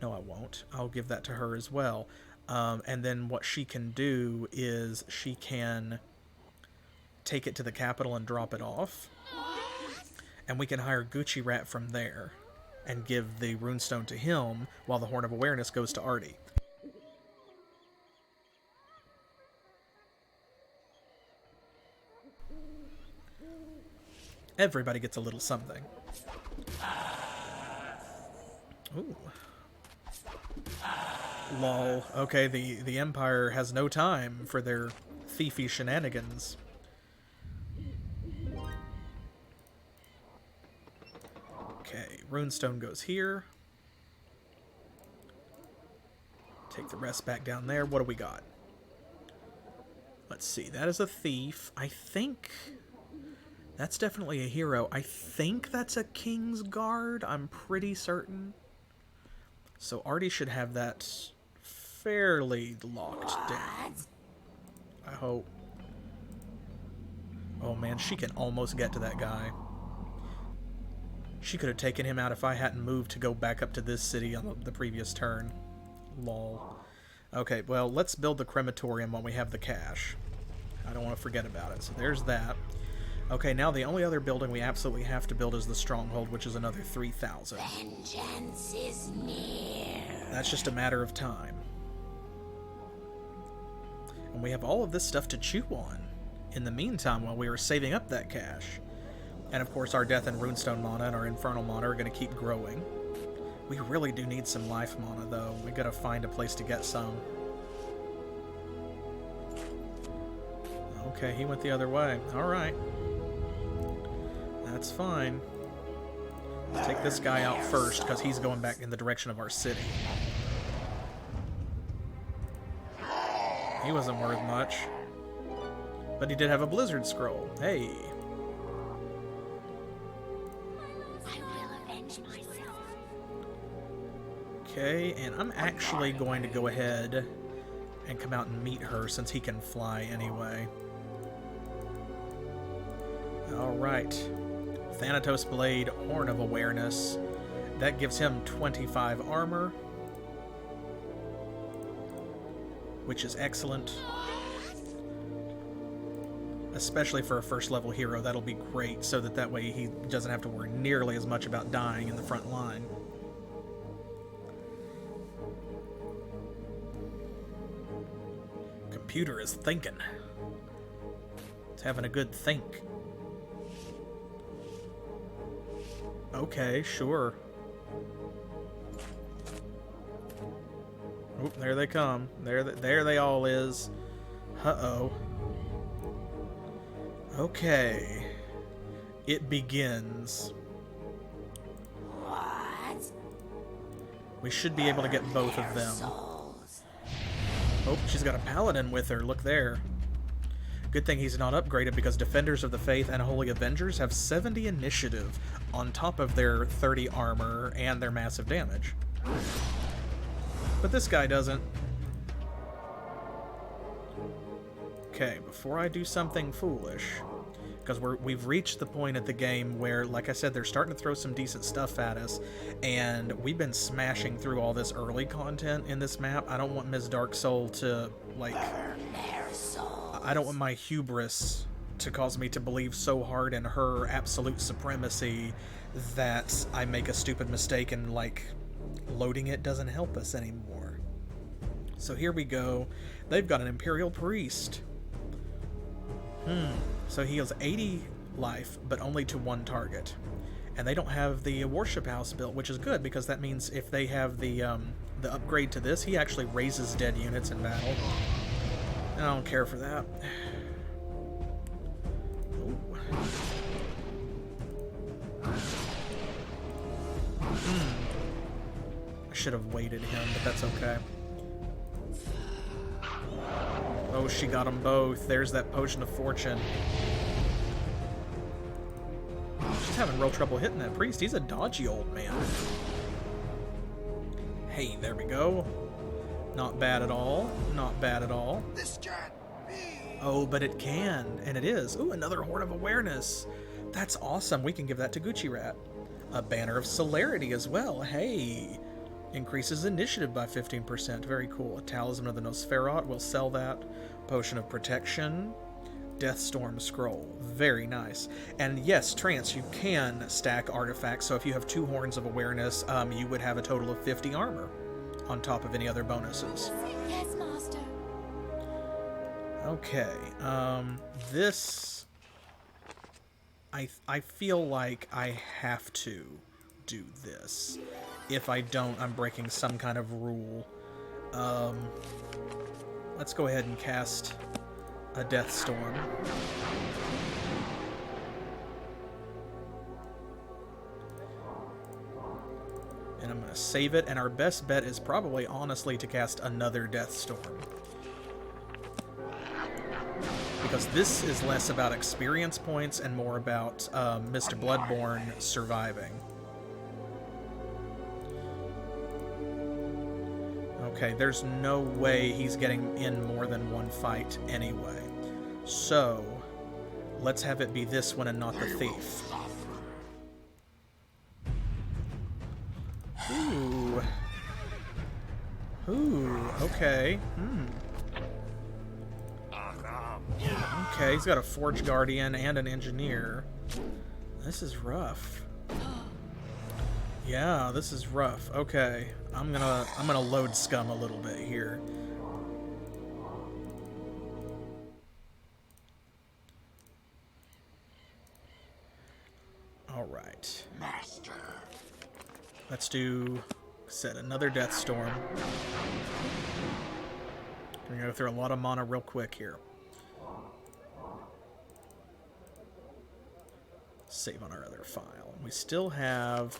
No, I won't. I'll give that to her as well. And then what she can do is she can take it to the capital and drop it off, and we can hire Gucci Rat from there and give the Runestone to him, while the Horn of Awareness goes to Artie. Everybody gets a little something. Ooh. Lol. Okay, the Empire has no time for their thiefy shenanigans. Okay, Runestone goes here. Take the rest back down there. What do we got? Let's see. That is a thief. I think that's definitely a hero. I think that's a King's Guard. I'm pretty certain. So Artie should have that fairly locked down. I hope. Oh man, she can almost get to that guy. She could have taken him out if I hadn't moved to go back up to this city on the previous turn. Lol. Okay, well, let's build the crematorium when we have the cash. I don't want to forget about it. So there's that. Okay, now the only other building we absolutely have to build is the stronghold, which is another 3,000. Vengeance is near. That's just a matter of time. And we have all of this stuff to chew on in the meantime while we were saving up that cash. And of course our Death and Runestone mana and our Infernal mana are going to keep growing. We really do need some life mana though. We gotta find a place to get some. Okay, he went the other way. Alright. That's fine. Let's take this guy out first, because he's going back in the direction of our city. He wasn't worth much. But he did have a blizzard scroll. Hey. I will avenge myself. Okay, and I'm actually going to go ahead and come out and meet her since he can fly anyway. Alright. Thanatos Blade, Horn of Awareness. That gives him 25 armor, which is excellent. Especially for a first level hero, that'll be great, so that way he doesn't have to worry nearly as much about dying in the front line. Computer is thinking. It's having a good think. Okay, sure. Oh, there they come. There they all is. Uh-oh. Okay. It begins. What? We should be able to get both of them. Souls. Oh, she's got a paladin with her. Look there. Good thing he's not upgraded, because Defenders of the Faith and Holy Avengers have 70 initiative on top of their 30 armor and their massive damage. But this guy doesn't. Okay, before I do something foolish, because we've reached the point at the game where, like I said, they're starting to throw some decent stuff at us, and we've been smashing through all this early content in this map. I don't want Ms. Darksoul to, like... I don't want my hubris to cause me to believe so hard in her absolute supremacy that I make a stupid mistake and, like, loading it doesn't help us anymore. So here we go. They've got an Imperial Priest. So he heals 80 life, but only to one target. And they don't have the Worship House built, which is good, because that means if they have the upgrade to this, he actually raises dead units in battle. I don't care for that. I should have waited him, but that's okay. Oh, she got them both. There's that Potion of Fortune. She's having real trouble hitting that priest. He's a dodgy old man. Hey, there we go. Not bad at all. Not bad at all. This can't be. Oh, but it can, and it is. Ooh, another Horn of Awareness. That's awesome. We can give that to Gucci Rat. A Banner of Celerity as well. Hey. Increases initiative by 15%. Very cool. A Talisman of the Nosferat. We'll sell that. Potion of Protection. Deathstorm Scroll. Very nice. And yes, Trance, you can stack artifacts. So if you have 2 Horns of Awareness, you would have a total of 50 armor on top of any other bonuses. Yes, master. Okay, this... I feel like I have to do this. If I don't, I'm breaking some kind of rule. Let's go ahead and cast a Deathstorm. And I'm going to save it, and our best bet is probably, honestly, to cast another Deathstorm. Because this is less about experience points and more about Mr. Bloodborne surviving. Okay, there's no way he's getting in more than one fight anyway. So, let's have it be this one and not the thief. Ooh. Ooh, okay. Okay, he's got a Forge Guardian and an Engineer. This is rough. Yeah, this is rough. Okay, I'm gonna load scum a little bit here. All right. Master. Let's do set another Deathstorm. We're gonna go through a lot of mana real quick here. Save on our other file. We still have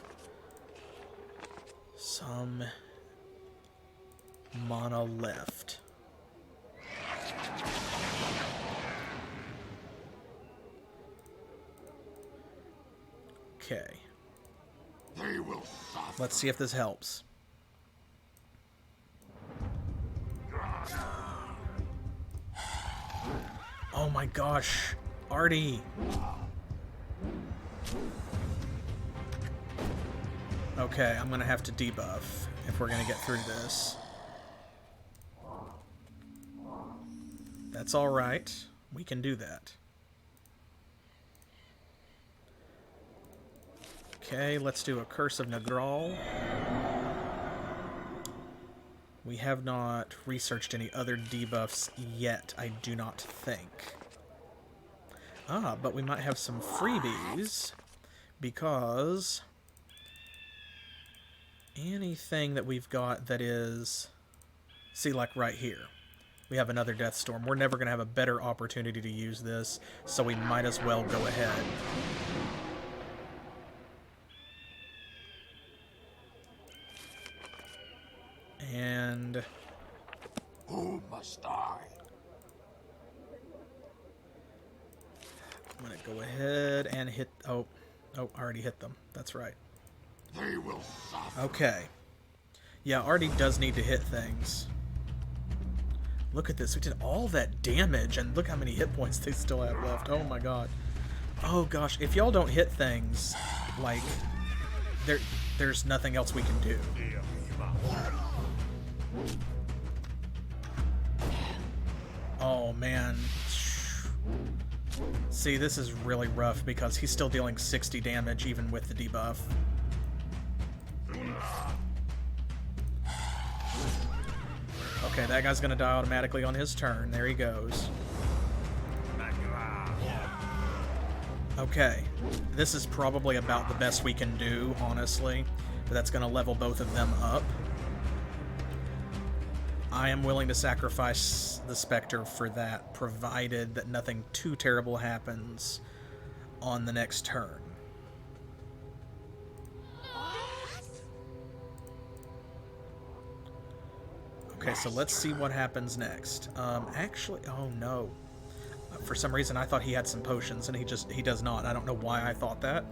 some mana left. Okay. They will suffer. Let's see if this helps. Oh my gosh, Artie. Okay, I'm gonna have to debuff if we're gonna get through this. That's alright. We can do that. Okay, let's do a Curse of Nagral. We have not researched any other debuffs yet, I do not think. Ah, but we might have some freebies, because anything that we've got that is... See, like right here. We have another Death Storm. We're never going to have a better opportunity to use this, so we might as well go ahead. And... Who must die? I'm going to go ahead and hit... Oh, I already hit them. That's right. They will suffer. Okay. Yeah, Artie does need to hit things. Look at this. We did all that damage, and look how many hit points they still have left. Oh my god. Oh gosh, if y'all don't hit things, like, there's nothing else we can do. Oh man. See, this is really rough because he's still dealing 60 damage even with the debuff. Okay, that guy's gonna die automatically on his turn. There he goes. Okay, this is probably about the best we can do, honestly. But that's gonna level both of them up. I am willing to sacrifice the Spectre for that, provided that nothing too terrible happens on the next turn. Okay, so let's see what happens next. Actually, oh no. For some reason, I thought he had some potions, and he does not. I don't know why I thought that.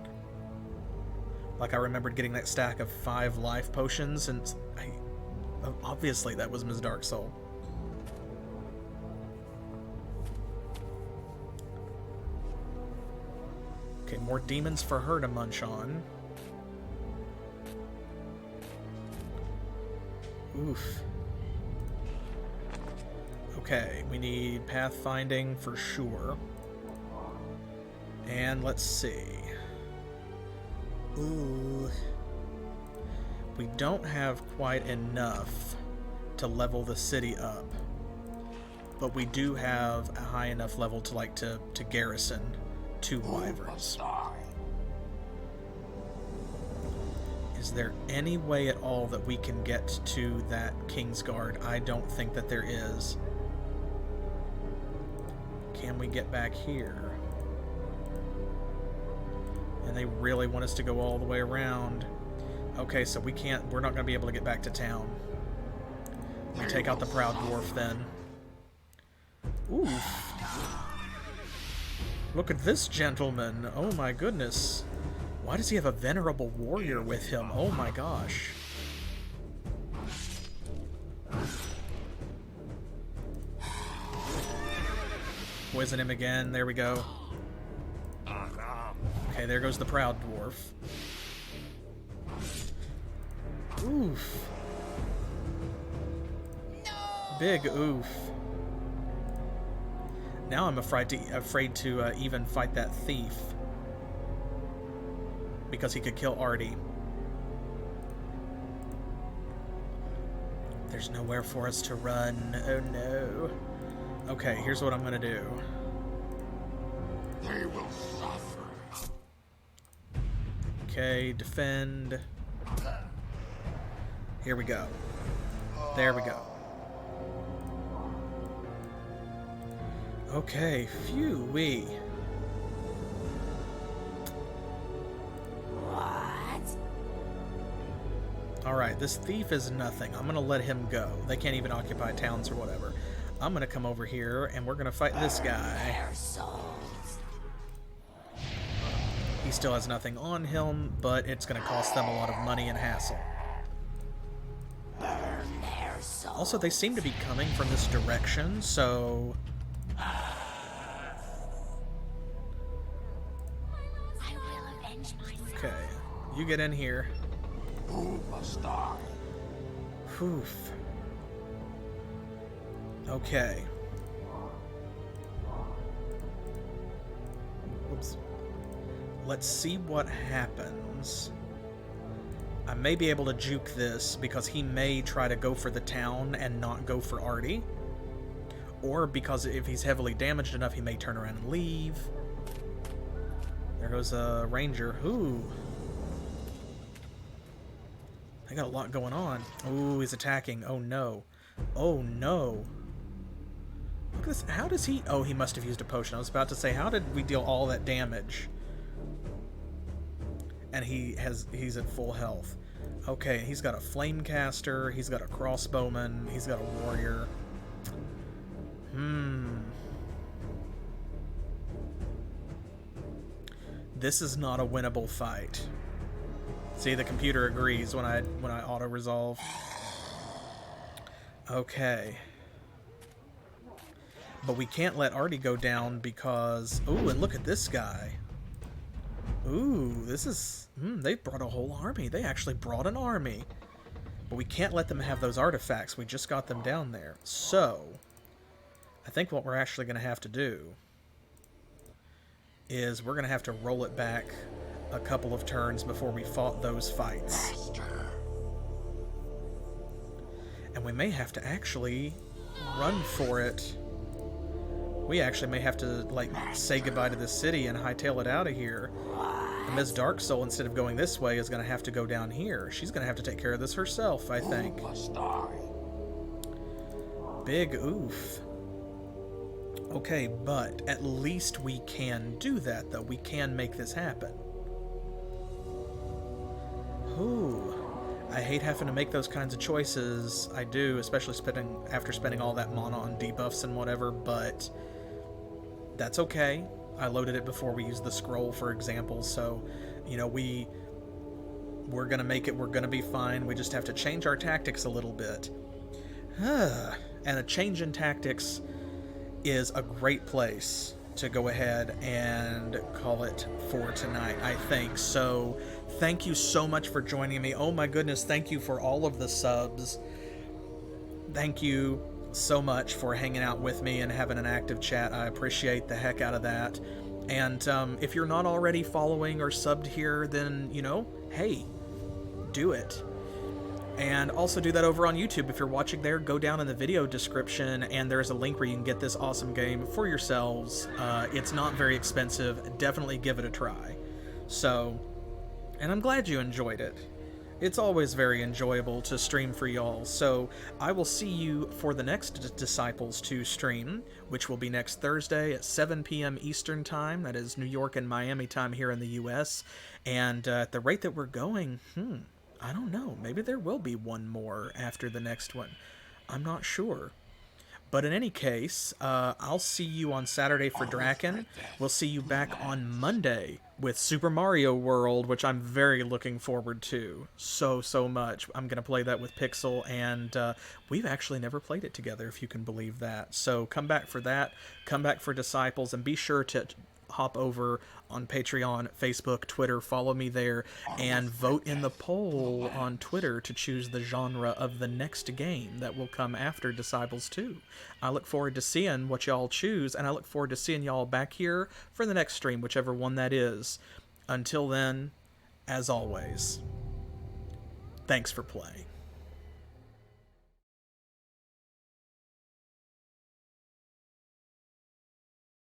Like, I remembered getting that stack of 5 life potions, and obviously that was Ms. Darksoul. Okay, more demons for her to munch on. Oof. Okay, we need pathfinding for sure. And let's see. Ooh. We don't have quite enough to level the city up. But we do have a high enough level to garrison 2 wyverns. Is there any way at all that we can get to that Kingsguard? I don't think that there is. Can we get back here? And they really want us to go all the way around. Okay, so we're not going to be able to get back to town. We take out the Proud Dwarf then. Oof. Look at this gentleman. Oh my goodness. Why does he have a venerable warrior with him? Oh my gosh. Poison him again. There we go. Okay, there goes the Proud Dwarf. Oof. Big oof. Now I'm afraid to even fight that thief. Because he could kill Artie. There's nowhere for us to run. Oh no. Okay, here's what I'm gonna do. They will suffer. Okay, defend. Here we go. There we go. Okay, phew-wee. Alright, this thief is nothing. I'm gonna let him go. They can't even occupy towns or whatever. I'm gonna come over here, and we're gonna fight this guy. Their souls. He still has nothing on him, but it's gonna cost them a lot of money and hassle. Burn their souls. Also, they seem to be coming from this direction, so... I will avenge myself. Okay, you get in here. Who must die? Oof. Okay. Oops. Let's see what happens. I may be able to juke this because he may try to go for the town and not go for Artie. Or because if he's heavily damaged enough, he may turn around and leave. There goes a ranger. Ooh. They got a lot going on. Ooh, he's attacking. Oh no. Oh no. Look at this. How does he... Oh, he must have used a potion. I was about to say, how did we deal all that damage? And he's at full health. Okay, he's got a flame caster, he's got a crossbowman, he's got a warrior. This is not a winnable fight. See, the computer agrees when I auto resolve. Okay. But we can't let Artie go down because... Ooh, and look at this guy. Ooh, this is... they brought a whole army. They actually brought an army. But we can't let them have those artifacts. We just got them down there. So, I think what we're actually going to have to do is we're going to have to roll it back a couple of turns before we fought those fights. Master. And we may have to actually run for it. We actually may have to, like, say goodbye to this city and hightail it out of here. And Ms. Darksoul, instead of going this way, is going to have to go down here. She's going to have to take care of this herself, I think. Who must die? Big oof. Okay, but at least we can do that, though. We can make this happen. Ooh. I hate having to make those kinds of choices. I do, especially after spending all that mana on debuffs and whatever, but that's okay. I loaded it before we used the scroll, for example, so, you know, we're gonna make it, we're gonna be fine. We just have to change our tactics a little bit. And a change in tactics is a great place to go ahead and call it for tonight, I think. So, thank you so much for joining me. Oh my goodness, thank you for all of the subs. Thank you so much for hanging out with me and having an active chat. I appreciate the heck out of that. And if you're not already following or subbed here, then, you know, hey, do it. And also do that over on YouTube. If you're watching there, go down in the video description and there's a link where you can get this awesome game for yourselves. It's not very expensive. Definitely give it a try. So, and I'm glad you enjoyed it. It's always very enjoyable to stream for y'all. So I will see you for the next Disciples 2 stream, which will be next Thursday at 7 p.m. Eastern Time. That is New York and Miami time here in the U.S. And at the rate that we're going, I don't know. Maybe there will be one more after the next one. I'm not sure. But in any case, I'll see you on Saturday for Draken. We'll see you back on Monday with Super Mario World, which I'm very looking forward to. So much. I'm going to play that with Pixel, and we've actually never played it together, if you can believe that. So come back for that. Come back for Disciples, and be sure to hop over on Patreon, Facebook, Twitter, follow me there, and vote in the poll on Twitter to choose the genre of the next game that will come after Disciples 2. I look forward to seeing what y'all choose, and I look forward to seeing y'all back here for the next stream, whichever one that is. Until then, as always, thanks for playing.